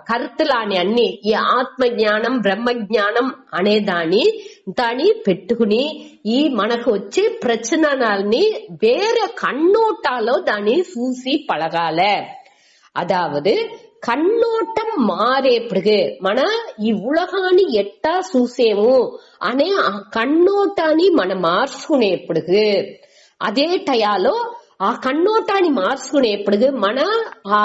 కర్తలాని అన్ని ఈ ఆత్మజ్ఞానం బ్రహ్మజ్ఞానం అనే దాన్ని పెట్టుకుని ఈ మనకు వచ్చే ప్రచనాల్ని వేరే కన్నోటాలో దాన్ని చూసి పழகால. அதாவது கண்ணோட்டம் మారేప్పుడు మన ఈ ఉలగాన్ని ఎట్టా చూసేము అనే ఆ కన్నోటాన్ని మనం మార్చుకునేప్పుడు అదే టయాలో ఆ కన్నోటాన్ని మార్చుకునేప్పుడు మన ఆ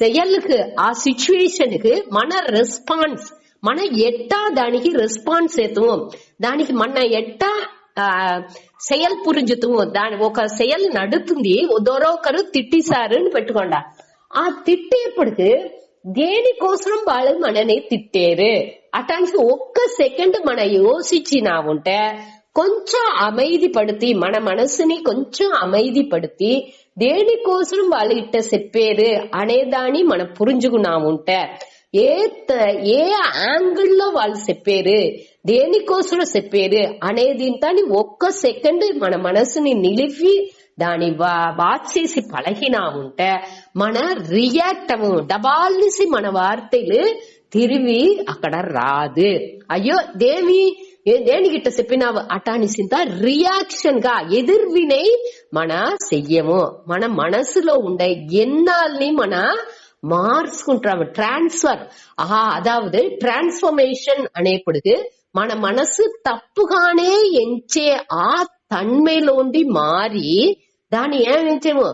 செயலுக்கு ఆ సిచ్యువేషన్ కి మన రెస్పాన్స్ మన ఎట్టా దానికి రెస్పాన్స్ అవుతాము, దానికి మన ఎట్టా செயல் புரிஞ்சுతాము. దాని ఒక செயல் నడుతుంది, దొరొకరు తిట్టిసారు అని పెట్టుకోండి. ఆ తిట్టేప్పటికి దేనికోసం వాళ్ళు మనని తిట్టారు అటానికి ఒక్క సెకండ్ మన యోచించినా ఉంటే కొంచెం அமைதி పడుతీ మన మనసుని కొంచెం அமைதி పడుతీ దేనికోసం వాళ్ళు ఇట్ట చెప్పారు అనేదాన్ని మనం పురించుకున్నా ఉంటే ఏ యాంగిల్ లో వాళ్ళు చెప్పారు, దేనికోసం చెప్పారు అనేది ఒక్క సెకండ్ మన మనసుని నిలిపి దాని వాచ్ చేసి పழகினா ఉంటే మన రియాక్ట్ అవ్వం. డబాల్సి మన వార్తలు తిరిగి అక్కడ రాదు. అయ్యో దేనికిట్ట చెప్పినావు అటానిసింత రియాక్షన్ గా ఎదుర్వినై మన చెయ్యము. మన మనసులో ఉండే ఎన్నాల్ని మన మార్చుకుంటాము. ట్రాన్స్ఫర్ అదావదు ట్రాన్స్ఫర్మేషన్ అనేప్పటికి మన మనసు తప్పుగానే ఎంచే ఆ தன்மையிலோண்டி மாறி దాన్ని ఏమేమో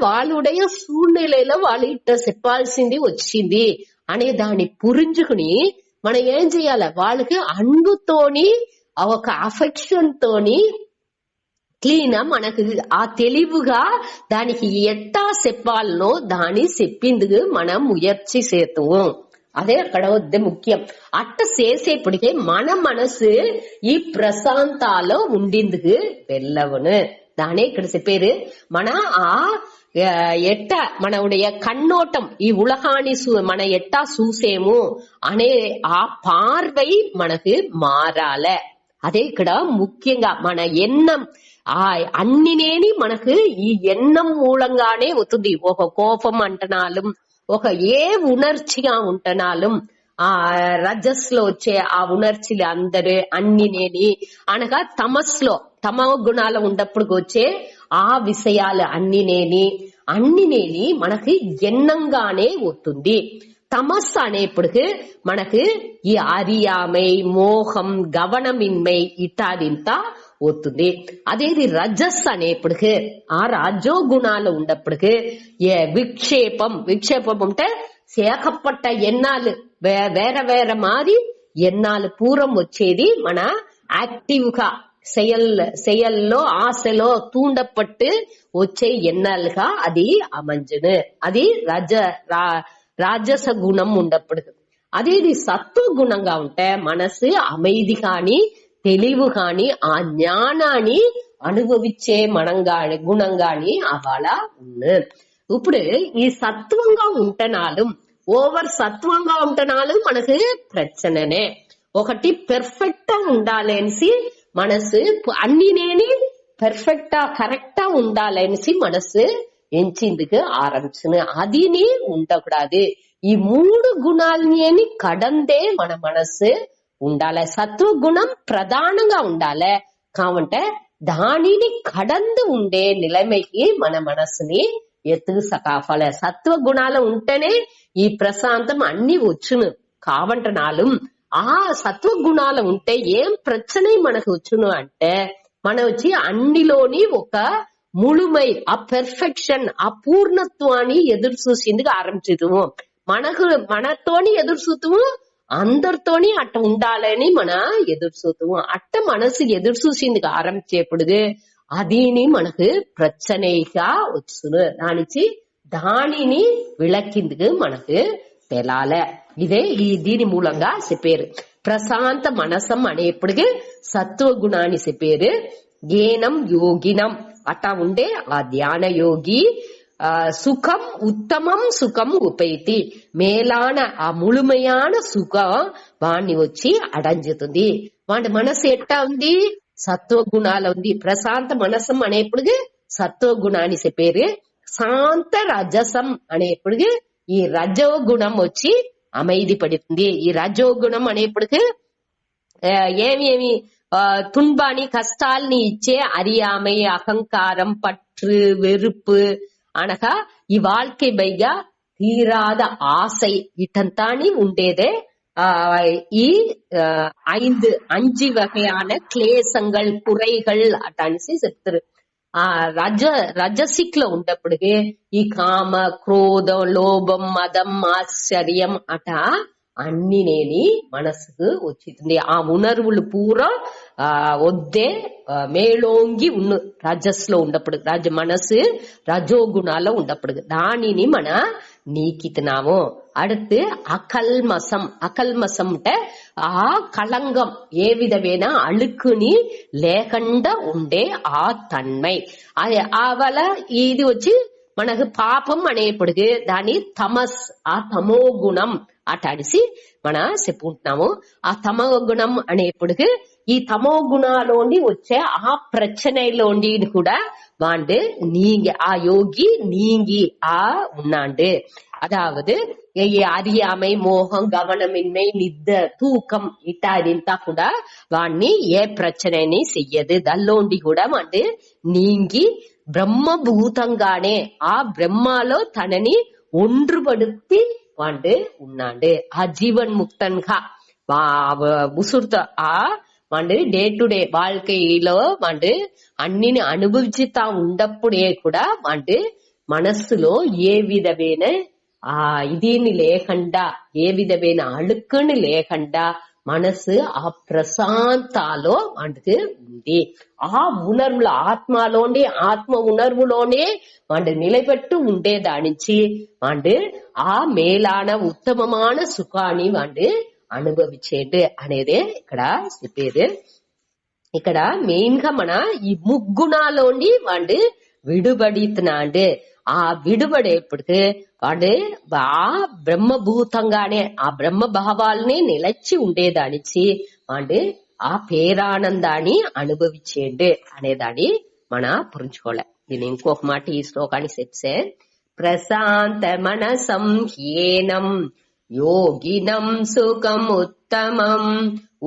వాళ్ళుடைய సూழ்நிலையில వాళ్ళు ఇట్ట చెప్పాల్సింది వచ్చింది అనే దాన్ని పురించుకుని మనం ఏం చెయ్యాలి, వాళ్ళకి అన్బుతోని ఒక అఫెక్షన్ తోని క్లీన్ మనకు ఆ తెలివిగా దానికి ఎట్టా చెప్పాలనో దాన్ని చెప్పిందుకు మనం ముయற்சி చేస్తాం. అదే అక్కడ వద్ద ముఖ్యం. అట్ట చేసేప్పటికే మన మనసు ఈ ప్రశాంతాలో ఉండిందుకు వెళ్ళవను. దానే ఇక్కడ చెప్పారు. మన ఎట్ట మనవుடைய కన్నోటం ఈ ఉలహాని మన ఎట్టా చూసేము అనే ఆ పార్వై మనకు మారాల. అదే ఇక్కడ ముఖ్యంగా మన ఎన్నం అన్నినేని మనకు ఈ ఎన్నం మూలంగానే వస్తుంది. ఒక కోపం అంటనాలు, ఒక ఏ ఉణర్చిగా ఉంటనాలు రజస్ లో వచ్చే ఆ ఉణర్చిలు అందరు అన్నినేని అనగా తమస్లో తమ గుణాలు ఉన్నప్పుడు వచ్చే ఆ విషయాలు అన్నినేని మనకి ఎన్నంగానే వస్తుంది. తమస్ అనేప్పటికి మనకు ఈ அறியாமை, మోహం, గవనమిన్మై ఇటాదింత వస్తుంది. అదేది రజస్ అనేప్పటికి ఆ రాజో గుణాలు ఉన్నప్పటికి విక్షేపం అంటే సేకపట్ట ఎన్నాలు వేరే మారి ఎన్నాలు పూర్వం వచ్చేది మన యాక్టివ్ గా செயల్లో ఆశలో తూండపట్టు వచ్చే ఎన్నాలుగా అది అమంజను. అది రాజస గుణం ఉండప్పుడు. అదేది సత్వ గుణంగా ఉంటే మనసు அமைதி కాని తెలివి కాని ఆ జ్ఞానాన్ని అనుభవించే గుణంగాని అవాళ ఉంది. ఇప్పుడు ఈ సత్వంగా ఉంటనాలు ఓవర్ సత్వంగా ఉంటనాలు మనకు ప్రచననే. ఒకటి పెర్ఫెక్ట్ ఉండాలనేసి మనసు అన్నినేని పెర్ఫెక్టా కరెక్టా ఉండాలనేసి మనసు ఎంచిందుకు ఆరంభించను. అదిని ఉండకూడదు. ఈ మూడు గుణాలని కడందే మన మనసు ఉండాలి. సత్వగుణం ప్రధానంగా ఉండాలి. కావంటే దానిని కడందు ఉండే నిలమైకి మన మనసుని ఎత్తుకు సకాఫాలి. సత్వ గుణాలు ఉంటేనే ఈ ప్రశాంతం అన్ని వచ్చును. కావంటనాలు ఆ సత్వ గుణాలు ఉంటే ఏం ప్రచనే మనకు వచ్చును అంటే మన వచ్చి అన్నిలోని ఒక ముழுமை, ఆ పెర్ఫెక్షన్, ఆ పూర్ణత్వాన్ని ఎదురు చూసేందుకు ఆరంభించము. మనతోని ఎదురు చూతాము, అందరితోని అట్ట ఉండాలని మన ఎదురు చూతాము. అట్ట మనసు ఎదురు చూసేందుకు ఆరంభించేప్పుడు అదిని మనకు ప్రచనేగా వచ్చును. దానిని విளக்கிందుకు మనకు తెలాలే. ఇదే దీని మూలంగా చెప్పారు. ప్రశాంత మనసం అనేప్పటికీ సత్వగుణాన్ని చెప్పారు. జ్ఞానం యోగినం అట్ట ఉండే ఆ ధ్యాన యోగి సుఖం ఉత్తమం సుఖం ఉపైతి మేలాన ఆ ముழுமையான సుఖం వాణ్ణి వచ్చి అడంజుతుంది. వాడి మనసు ఎట్టా ఉంది, సత్వగుణాలు ఉంది. ప్రశాంత మనసం అనేప్పుడు సత్వగుణాన్ని చెప్పారు. శాంత రజసం అనేప్పుడు ఈ రజోగుణం వచ్చి அமைதி పడుతుంది. ఈ రజోగుణం అనేప్పటికి ఏమి துன்பானி కష్టాల్ని ఇచ్చే அறியாமை, అహంకారం, పట్టు, వెరుపు అనగా ఈ வாழ்க்கை పైగా తీరాద ఆశை ఇటంతాని ఉండేదే ఈ 5 வகையான క్లేశங்கள், குறைகள் అటనిసి చెప్తారు. ఆ రజసిక్ లో ఉండప్పటికే ఈ కామ, క్రోధం, లోభం, మదం, ఆశ్చర్యం అట అన్నినేని మనసుకు వచ్చింది. ఆ ఉణర్వులు పూరా వద్దే మేలోంగి ఉన్న రజస్ లో ఉండప్పుడు మనసు రజోగుణాల్లో ఉండప్పుడు దానిని మన నీకితున్నాము. அடுத்து అకల్మసం. అకల్మసం అంటే ఆ కళంగం ఏ విధమైన అழுக்குని లేకుండా ఉండే ఆ తన్మై అవల ఇది వచ్చి మనకు పాపం అనేప్పటికి దాని తమస్ ఆ తమో గుణం అటాడిసి మన చెప్పుకుంటున్నాము. ఆ తమో గుణం అనేప్పటికి ఈ తమో గుణాలోండి వచ్చే ఆ பிரச்சனைలోండి కూడా வாண்டு நீங்க ஆ யோகி நீங்கி ஆ உண்ணாண்டு. அதாவது அறியாமை, மோகம், கவனமின்மை, నిద్ర, తూకం ఇటాడింతా కూడా వాణ్ణి ఏ ప్రచనని చెయ్యదు. దల్లోండి కూడా వాడు నీంగి బ్రహ్మభూతంగానే ఆ బ్రహ్మలో తనని ఒండ్రుపడుத்தி వాడు ఉన్నాడు. ఆ జీవన్ ముక్తన్గా ఉసుర్త ఆ వాడు డే టు డే வாழ்க்கையிలో వాడు అన్నిని అనుభవించుతా ఉండప్పుడే కూడా వాడు మనస్సులో ఏ విధమైన ఇదేని లేకుండా ఏ విధమైన అழுக்குని లేకుండా మనసు ఆ ప్రశాంతాలో వాడికి ఉంది. ఆ ఉణర్వులో ఆత్మలోనే ఆత్మ ఉణర్వులోనే వాడు నిలబెట్టు ఉండేదానించి వాడు ఆ మేలాన ఉత్తమமான సుఖాన్ని వాడు అనుభవించేడు అనేదే ఇక్కడ చెప్పేది. ఇక్కడ మెయిన్ గా మన ఈ ముగ్గుణాలోని వాడు విడుబడితున్నాడు. ఆ విడుబడేప్పటికి వాడు ఆ బ్రహ్మభూతంగానే ఆ బ్రహ్మ భావాల్ని నిలచి ఉండేదానిచ్చి వాడు ఆ పేరానందాన్ని అనుభవించేండు అనేదాన్ని మన పురించుకోలే. దీని ఇంకొక మాట ఈ శ్లోకాన్ని చెప్తే, ప్రశాంత మనసం హ్యేనం యోగినం సుఖం ఉత్తమం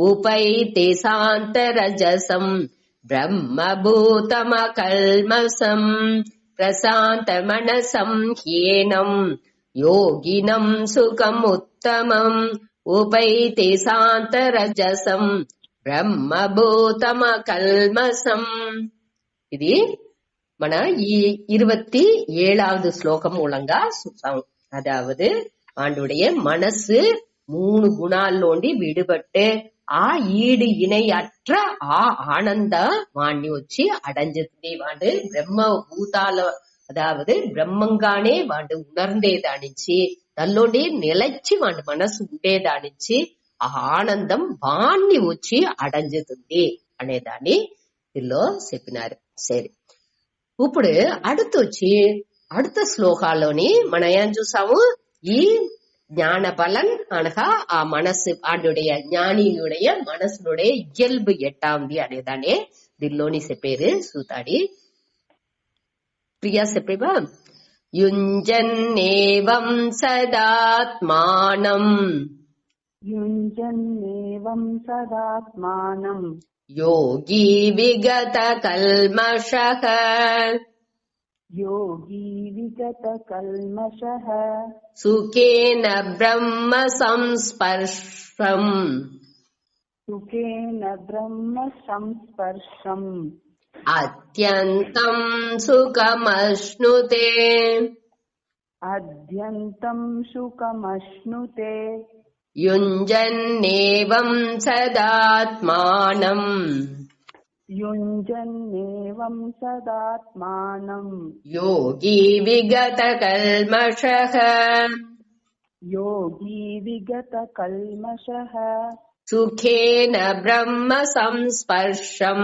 ఉపైతి శాంతరజసం బ్రహ్మభూతమ కల్మసం. ప్రశాంత మనసం హ్యేనం యోగినం సుఖం ఉత్తమం ఉపైతి శాంతరజసం బ్రహ్మభూతమ కల్మసం. ఇది మన ఈ 27வது ஸ்லோகம் மூலங்கா சுத்தம். அதாவது ஆண்டுடைய மனசு 3 குணாலோண்டி விடுபட்டு ఆ ఈడు ఇనయట్ర ఆ ఆనంద వాణ్ణి వచ్చి అడంజుతుంది. వాడు బ్రహ్మ భూతాల అదావదు బ్రహ్మంగానే వాడు ఉణర్ండేదానించి దానిలోనే నిలచి వాడి మనసు ఉండేదానించి ఆ ఆనందం వాణ్ణి వచ్చి అడంజుతుంది అనేదాన్ని దీనిలో చెప్పినారు. సరే, ఇప్పుడు அடுத்த శ్లోకాల్లోని మనం ఏం చూసాము, ఈ ஞான பலன் అనగా ఆ మనసు ఆడుடைய జ్ఞానియుடைய మనసునుடைய ఇయల్బు ఎట్టాంది అనేదానే దీనిలోని చెప్పేరు సూతాడి. ప్రియా చెప్పేవా, యుంజన్నేవం సదాత్మానం యోగి విగత కల్మషః సుఖేన బ్రహ్మ సంస్పర్శం అత్యంతం సుఖమశ్నుతే. యుంజన్నేవం సదాత్మానం యోగి విగత కల్మషః సుఖేన బ్రహ్మ సంస్పర్శం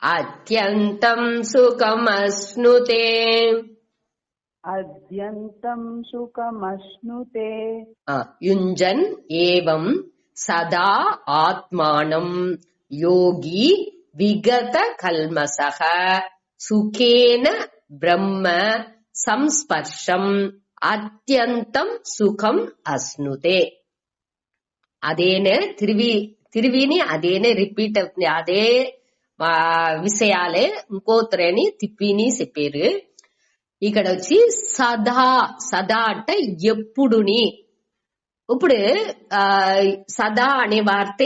అత్యంతం సుఖమశ్నుతే. యుంజన్ ఏవం సదా ఆత్మానం యోగి విగత కల్మషః సుఖేన బ్రహ్మ సంస్పర్శం అత్యంతం సుఖం అశ్నుతే. అదేనే తిరివిని అదేనే రిపీట్ అవుతుంది. అదే విషయాలే ఇంకోతరని తిప్పిని చెప్పారు. ఇక్కడ వచ్చి సదా, సదా అంటే ఎప్పుడుని. ఇప్పుడు సదా అనే వార్త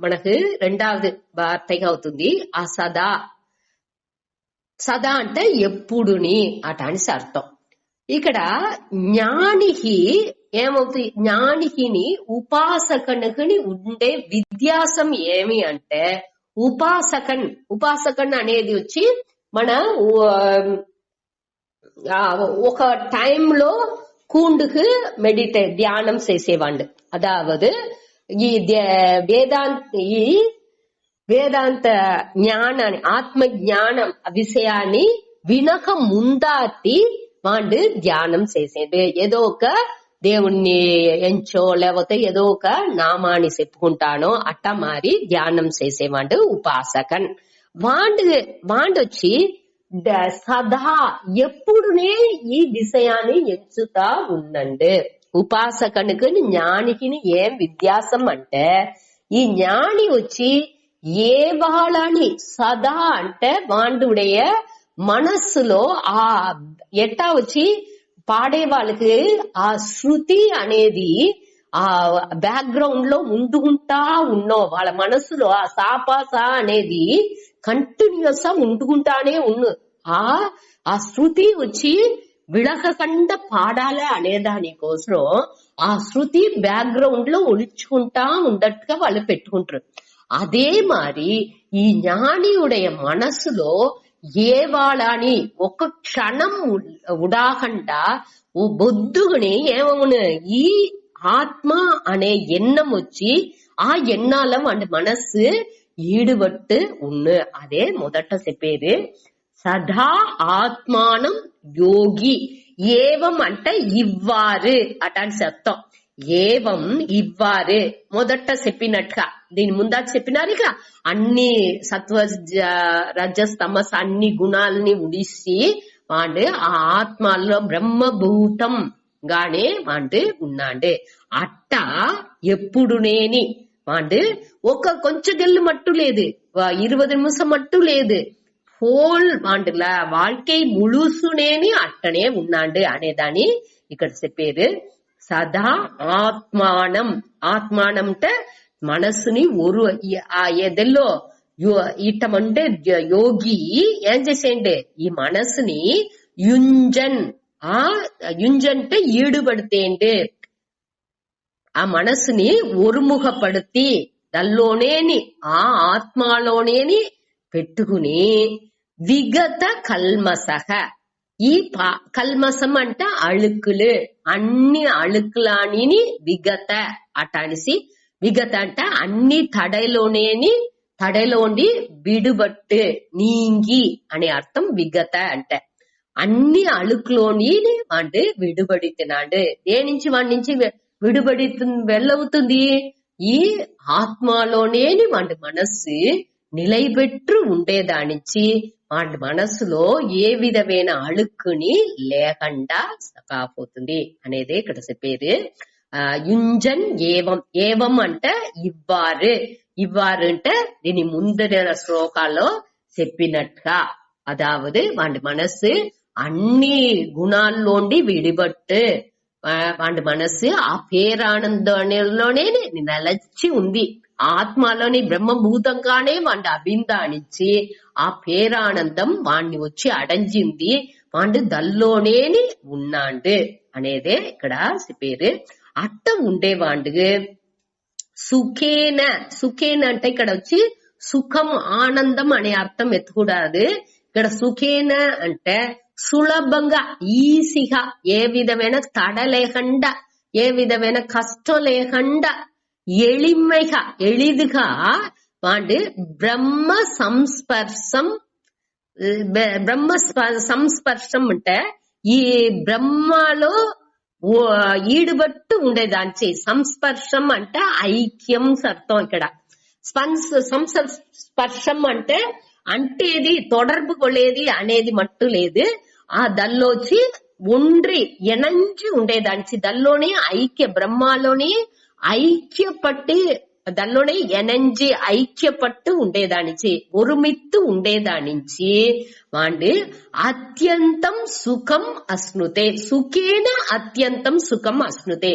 మనకు 2வது వార్తగా అవుతుంది. ఆ సదా, సదా అంటే ఎప్పుడుని అటాని అర్థం. ఇక్కడ జ్ఞానికి ఏమవుతుంది, జ్ఞానికిని ఉపాసకునికి ఉండే వ్యత్యాసం ఏమి అంటే, ఉపాసకన్ అనేది వచ్చి మన ఒక టైంలో కూండుకు தியானம் చేసేవాడు. అదావదు ఈ వేదాంత ఈ వేదాంత జ్ఞానాన్ని ఆత్మ జ్ఞానం విషయాన్ని వినక ముందాటి వాడు ధ్యానం చేసేది. ఏదో ఒక దేవుణ్ణి ఎంచో లేకపోతే ఏదో ఒక నామాన్ని చెప్పుకుంటానో అట్ట మారి ధ్యానం చేసేవాడు ఉపాసకన్. వాండొచ్చి సదా ఎప్పుడునే ఈ విషయాన్ని ఎంచుతా ఉండండి. ఉపాసకనికి జ్ఞానికి ఏం వ్యత్యాసం అంటే, ఈ జ్ఞాని వచ్చి ఏ వాళ్ళని సదా అంటే వాండుடைய మనస్సులో ఆ ఎట్టా వచ్చి పాడే వాళ్ళకి ఆ శృతి అనేది ఆ బ్యాక్గ్రౌండ్ లో ఉండుకుంటా ఉన్నో వాళ్ళ మనస్సులో ఆ సాపాసా అనేది కంటిన్యూస్ గా ఉండుకుంటానే ఉన్ను. ఆ శృతి వచ్చి విడకకుండా పాడాలి అనే దానికోసం ఆ శృతి బ్యాక్గ్రౌండ్ లో ఒలుచుకుంటా ఉండట్టుగా వాళ్ళు పెట్టుకుంటారు. అదే మరి ఈ జ్ఞానియుடைய మనస్సులో ఏ వాళ్ళని ఒక క్షణం ఉడాకుండా బొద్దుగుని ఏమవును ఈ ఆత్మ అనే ఎన్నం వచ్చి ఆ ఎన్నాల వాడి మనస్సు ఈడుబట్టు ఉన్ను. అదే మొదట చెప్పేది సదా ఆత్మానం యోగి. ఏవం అంటే ఇవ్వారు అటాని అర్థం. ఏవం ఇవ్వారు మొదట చెప్పినట్టుగా దీని ముందా చెప్పినారు. ఇక అన్ని సత్వ రజస్ తమస్ అన్ని గుణాలని ఉడిసి వాడు ఆ ఆత్మలో బ్రహ్మభూతం గానే వాడు ఉన్నాడు. అట్ట ఎప్పుడు నేని వాడు ఒక కొంచెం గెల్లు మట్టు లేదు, 20 నిమిషం మట్టు లేదు, హోల్ వాండుల வாழ்க்கை ముழுసునేని అట్టనే ఉన్నాడు అనేదాన్ని ఇక్కడ చెప్పేది. సదా ఆత్మానం. ఆత్మానం అంటే మనస్సుని ఒరు ఎదల్లో ఇట్టమంటే యోగి ఏం చేసేయండి ఈ మనస్సుని యుంజన్. యుంజంటే ఈడుబడితేంటి ఆ మనస్సుని ఒరుముఖపడితి దల్లోనేని ఆ ఆత్మలోనేని పెట్టుకుని విగత కల్మసహ. ఈ కల్మసం అంటే అழுకులు, అన్ని అழுకులాని విగత అటానిసి. విగత అంటే అన్ని తడలోని విడుబట్టు నీంగి అనే అర్థం విగత అంటే. అన్ని అழுకులోని వాడు విడుబడితున్నాడు. ఏ నుంచి వాడి నుంచి విడుబడి వెళ్ళవుతుంది ఈ ఆత్మలోనేని వాడి మనస్సు నిలైబెట్టు ఉండేదానించి వాడి మనస్సులో ఏ విధమైన అழுక్కుని లేకుండా కాపోతుంది అనేదే ఇక్కడ చెప్పేది. యుంజన్ ఏవం. ఏవం అంటే ఇవ్వారు. ఇవ్వారు అంటే దీని ముందర శ్లోకాల్లో చెప్పినట్టుగా అదావదు వాడి మనస్సు అన్ని గుణాల్లోండి విడిబట్టు వాడి మనస్సు ఆ పేరానందంలోనే నిలచి ఉంది. ఆత్మలోని బ్రహ్మభూతంగానే వాడి అభిందానిచ్చి ఆ పేరానందం వాణ్ణి వచ్చి అడంజింది. వాడు దల్లోనేని ఉన్నాడు అనేదే ఇక్కడ చెప్పేది. అట్ట ఉండేవాడు సుఖేన. సుఖేన అంటే ఇక్కడ వచ్చి సుఖం ఆనందం అనే అర్థం ఎత్తుకూడదు. ఇక్కడ సుఖేన అంటే సులభంగా ఈజీగా ఏ విధమైన తడ లేకుండా ఏ విధమైన కష్టం లేకుండా ఎళిమైగా ఎళిదిగా వాడు బ్రహ్మ సంస్పర్శం. బ్రహ్మ సంస్పర్శం అంటే ఈ బ్రహ్మలో ఈడుబట్టు ఉండేదాన్ని సంస్పర్శం అంటే ఐక్యం అర్థం. ఇక్కడ సంస్పర్శం అంటే అంటేది తొడర్బు కొలేది అనేది మట్టు లేదు. ఆ దల్లోచి ఒండ్రి ఎనంచి ఉండేదాన్ని దల్లోనే ఐక్య బ్రహ్మలోనే ఐక్యపట్టి దానిలోనే ఎనంజి ఐక్యపట్టు ఉండేదానిచి ఒరుమిత్తు ఉండేదానించి వాడు అత్యంతం సుఖం అశ్నుతే. సుఖేన అత్యంతం సుఖం అశ్నుతే.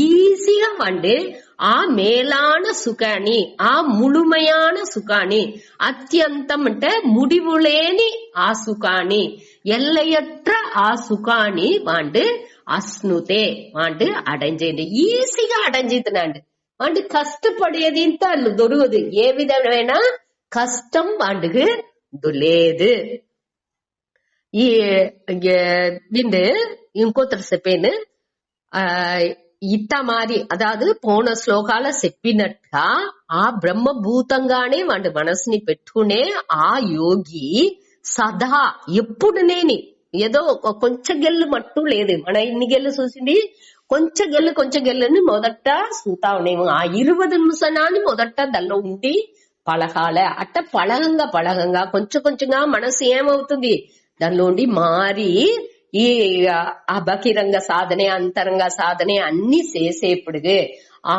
ఈజీగా వాడు ఆ మేలాன సుఖాన్ని ఆ ముழுமையான సుఖాన్ని అత్యంతం అంటే ముడివులేని ఆ సుఖాన్ని ఎల్లయట్ర ఆ సుఖాన్ని వాడు అశ్నుతే వాడు అడంజేది. ఈజీగా అడంజితున్నాడు. వాడు కష్టపడేది ఇంత దొరకదు. ఏ విధమైన కష్టం వాడుకు లేదు. ఈ ఇంకోతరు చెప్పాను ఇట్ట మారి అదాదు పోన శ్లోకాల చెప్పినట్టుగా ఆ బ్రహ్మభూతంగానే వాడి మనసుని పెట్టుకునే ఆ యోగి సదా ఎప్పుడు నేని ఏదో కొంచెం గెల్లు మట్టు లేదు. మన ఇన్ని గెల్లు చూసింది కొంచెం గెల్లుని మొదట చూతా ఉండేమో. ఆ 20 నిమిషాన్ని మొదట దానిలో ఉండి పళగాల అట్ట పళగంగా కొంచెంగా మనసు ఏమవుతుంది దానిలో ఉండి మారి ఈ బహిరంగ సాధనే అంతరంగ సాధనే అన్ని చేసేప్పుడు ఆ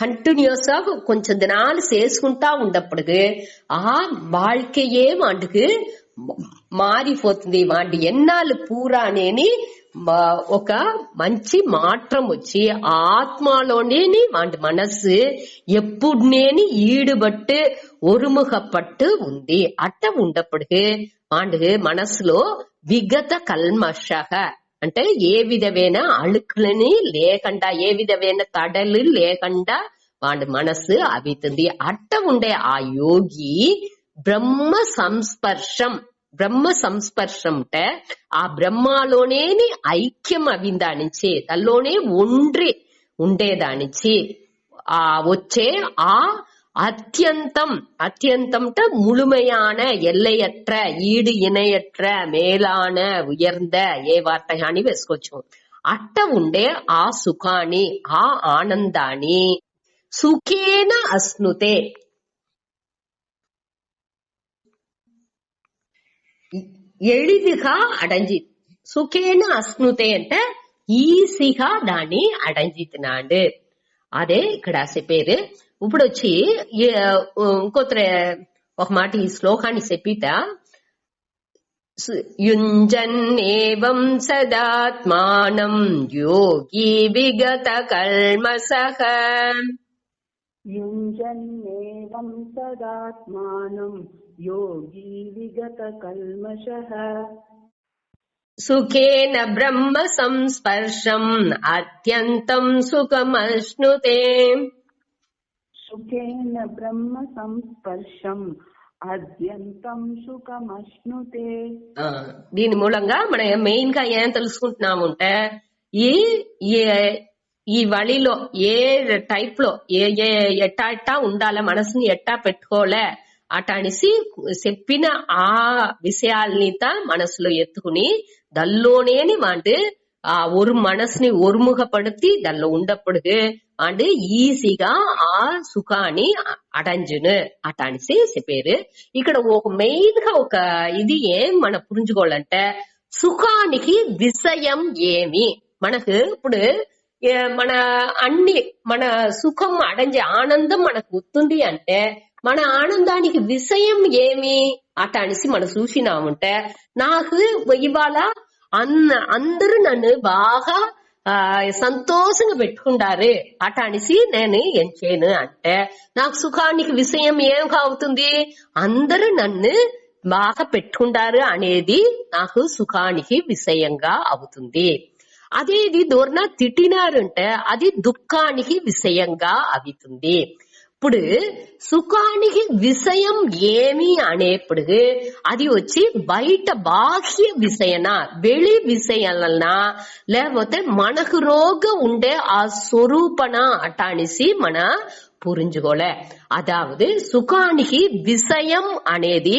కంటిన్యూస్ గా కొంచెం దినాలు చేసుకుంటా ఉండప్పుడు ఆ வாழ்க்கையே వాటికి మారిపోతుంది. వాటి ఎన్నాళ్ళు పూరా అనేని ఒక మంచి మాత్రం వచ్చి ఆత్మలోనే వాటి మనసు ఎప్పుడునేని ఈడుబట్టు ఒరుముగపట్టు ఉంది. అట్ట ఉండప్పుడు వాటి మనసులో విగత కల్మష అంటే ఏ విధమైన అழுకులని లేకుండా ఏ విధమైన తడలు లేకుండా వాడి మనసు అవుతుంది. అట్ట ఉండే ఆ యోగి బ్రహ్మ సంస్పర్శం అంటే ఆ బ్రహ్మలోనే ఐక్యం అవిందానించి దానిలోనే ఒండ్రి ఉండేదానించి ఆ వచ్చే ఆ அத்தியந்தம் முழுமையான எல்லையற்ற ஈடு இணையற்ற மேலான உயர்ந்த ఏ వార్త అని వేసుకోవచ్చు. అట్ట ఉండే ఆ సుఖాన్ని ఆ ఆనందాన్ని సుఖేన అస్నుతే ఎళిదిగా అడంజి. సుఖేన అస్నుతే అంటే ఈజీగా దాన్ని అడంజితున్నాడు. అదే ఇక్కడ చెప్పేది. ఇప్పుడు వచ్చి ఇంకొత్ర ఒక మాట ఈ శ్లోకాన్ని చెప్పితా. యుంజన్నేవం సదాత్మానం యోగి విగత కల్మషః. యుంజన్నేవం సదాత్మానం యోగి విగత కల్మషః. సుఖేన బ్రహ్మ సంస్పర్శం అత్యంతం సుఖమశ్నుతే. సుఖేన బ్రహ్మ సంస్పర్శం అత్యంతం సుఖమశ్నుతే. దీని మూలంగా మనం మెయిన్ గా ఏం తెలుసుకుంటున్నాము అంటే ఈ వழிలో ఏ టైప్ లో ఎట్టా ఉండాల మనసుని ఎట్టా పెట్టుకోలే అటనిసి చెప్పిన ఆ విషయాల్ని మనసులో ఎత్తుకుని దల్లోనేని వాటి ఆ ஒரு మనసుని ఒరుముగపడుతీ దానిలో ఉండప్పుడు అంటే ఈజీగా ఆ సుఖాన్ని అడంజును అటనిసి చెప్పారు. ఇక్కడ ఒక మెయిన్ గా ఒక ఇది ఏం మనం పురించుకోవాలంటే సుఖానికి విషయం ఏమి. మనకు ఇప్పుడు మన అన్ని మన సుఖం అడంజే ఆనందం మనకు వస్తుంది అంటే మన ఆనందానికి విషయం ఏమి అటనిసి మనం చూసినామంటే నాకు ఇవాళ అందరూ నన్ను బాగా సంతోషంగా పెట్టుకుంటారు అటనిసి నేను ఏం చేయను అంటే నాకు సుఖానికి విషయం ఏం కావుతుంది అందరూ నన్ను బాగా పెట్టుకుంటారు అనేది నాకు సుఖానికి విషయంగా అవుతుంది. అదే ఇది దూరన తిట్టినారంటే అది దుఃఖానికి విషయంగా అవుతుంది. ఇప్పుడు సుఖానికి విషయం ఏమి అనేప్పుడు అది వచ్చి బయట బాహ్య విషయనా వెళి విషయాలనా లేకపోతే మనకు రోగ ఉండే ఆ స్వరూపణ అటానిసి మన పురించుకోలే. అదావదు సుఖానికి విషయం అనేది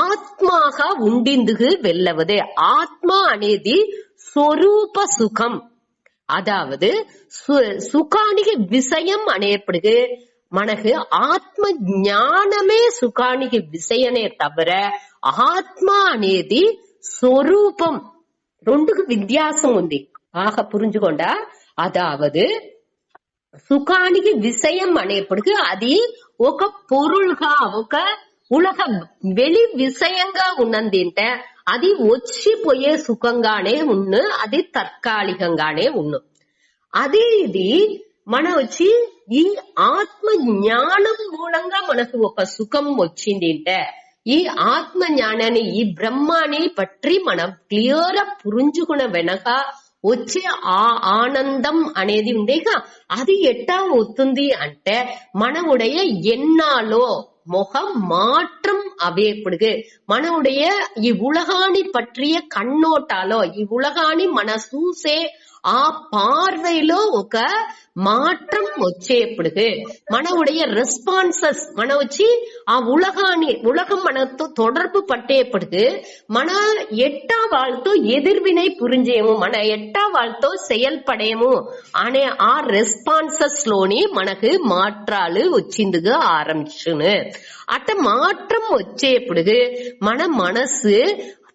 ఆత్మగా ఉండిందుకు వెళ్ళవదు. ఆత్మ అనేది స్వరూప సుఖం. అదావదు సుఖానికి విషయం అనేప్పుడు మనకు ఆత్మ జ్ఞానమే సుఖానికి విషయనే తవిర ఆత్మ అనేది స్వరూపం. రెండుకు వ్యత్యాసం ఉంది బాగా పురించుకోండా. అదావదు సుఖానికి విషయం అనేప్పటికీ అది ఒక పొరులుగా ఒక ఉలగ వెలి విషయంగా ఉన్నది అంటే అది వచ్చిపోయే సుఖంగానే ఉన్ను, అది తాత్కాలికంగానే ఉన్ను. అదే ఇది మన వచ్చి ఈ ఆత్మ జ్ఞానం మూలంగా మనకు ఒక సుఖం వచ్చింది అంటే ఈ ఆత్మ జ్ఞానాన్ని ఈ బ్రహ్మాన్ని పట్టి మనం క్లియర్ పురించుకున్న వెనక వచ్చే ఆ ఆనందం అనేది ఉండేగా అది ఎట్టా అవుతుంది అంటే మనముடைய ఎన్నాలో முகம் மாற்றம் அவையப்படுது. மனவுடைய இவ்வுலகாணி பற்றிய கண்ணோட்டாலோ இவ்வுலகாணி மனசூசே ఆ పార్వైలో ఒక మాற்றம் వచ్చేప్పుడు మన ఉடைய రెస్పాన్సెస్ మన వచ్చి ఆ ఉலகம் మనతో தொடர்பு పట్టేప్పుడు మన ఎట్టా వాళ్ళతో ఎదిర్విனை పురించేము మన ఎట్టా వాళ్ళతో செயல்பడేము అనే ఆ రెస్పాన్సెస్ లోని మనకు మాற்றாలు వచ్చిందుగా ఆరంభించును అట్ట మాற்றம் వచ్చేప్పుడు మన మనసు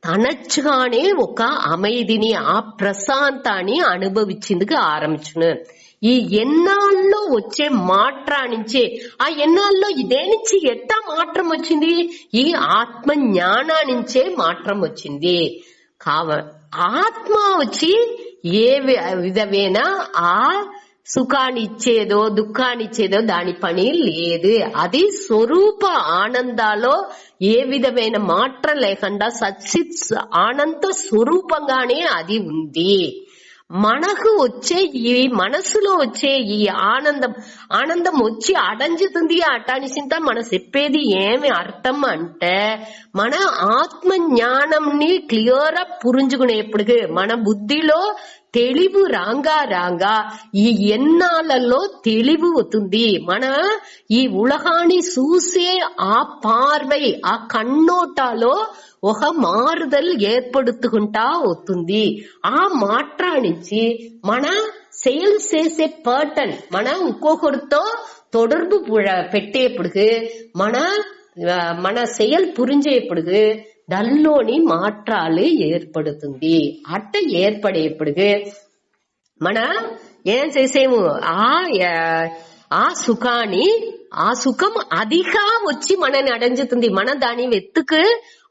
తనచ్చుగానే ఒక அமைதிని ఆ ప్రశాంతాన్ని అనుభవించేందుకు ఆరంభించును ఈ ఎన్నాళ్ళలో వచ్చే మాట్రానించే ఆ ఎన్నాళ్ళలో ఇదే నుంచి ఎట్టా మాత్రం వచ్చింది ఈ ఆత్మ జ్ఞానానించే మాత్రం వచ్చింది ఆత్మ వచ్చి ఏ విధమైన ఆ సుఖాన్ని ఇచ్చేదో దుఃఖాన్ని ఇచ్చేదో దాని పని లేదు అది స్వరూప ఆనందాలో ఏ విధమైన మాత్రం లేకుండా సచ్చిత్ ఆనంద స్వరూపంగానే అది ఉంది మనకు వచ్చే ఈ మనసులో వచ్చే ఈ ఆనందం వచ్చి అడంజుతుంది అటానిసింత మన చెప్పేది ఏమి అర్థం అంటే మన ఆత్మ జ్ఞానంని క్లియర్ గా పురించుకునేప్పుడు మన బుద్ధిలో తెలివి రాంగా ఈ ఎన్నాళ్ళలో తెలివి అవుతుంది మన ఈ ఉలగాన్ని చూసే ఆ పార్వై ఆ కన్నోటాలో ఒక మారుదల్ ఏర్పడుతుంటా అవుతుంది ఆ మాట్రానించి మన సేల్ చేసే పర్టన్ మన ఇంకొకరితో தொடர்பு పెట్టేప్పుడు మన செயல் పురించేప్పుడు దానిలోని మాట్రాలు ఏర్పడుతుంది అట్ట ఏర్పడేప్పుడు మన ఏం చేసేము ఆ సుఖాన్ని ఆ సుఖం అదిగా వచ్చి మనని అడంజుతుంది మన దాని వెతుకు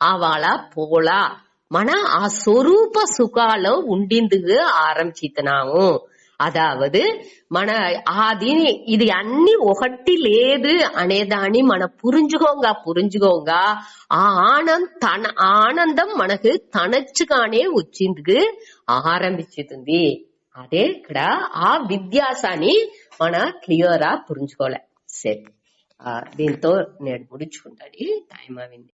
ఆవాళ పోలా మన ఆ స్వరూప సుఖాలో ఉండిందుకు ఆరంభిస్తున్నాము అదావదు మన ఇది అన్ని ఒకటి లేదు అనేదాన్ని మన పురించుకోగా ఆ ఆనందం మనకు తనచ్చుగానే వచ్చిందుకు ఆరంభించుతుంది అదే ఇక్కడ ఆ విద్యాసాన్ని మన క్లియర్ గా పురించుకోలే సరే దీంతో నేను ముడించుకుంటాను టైం అయింది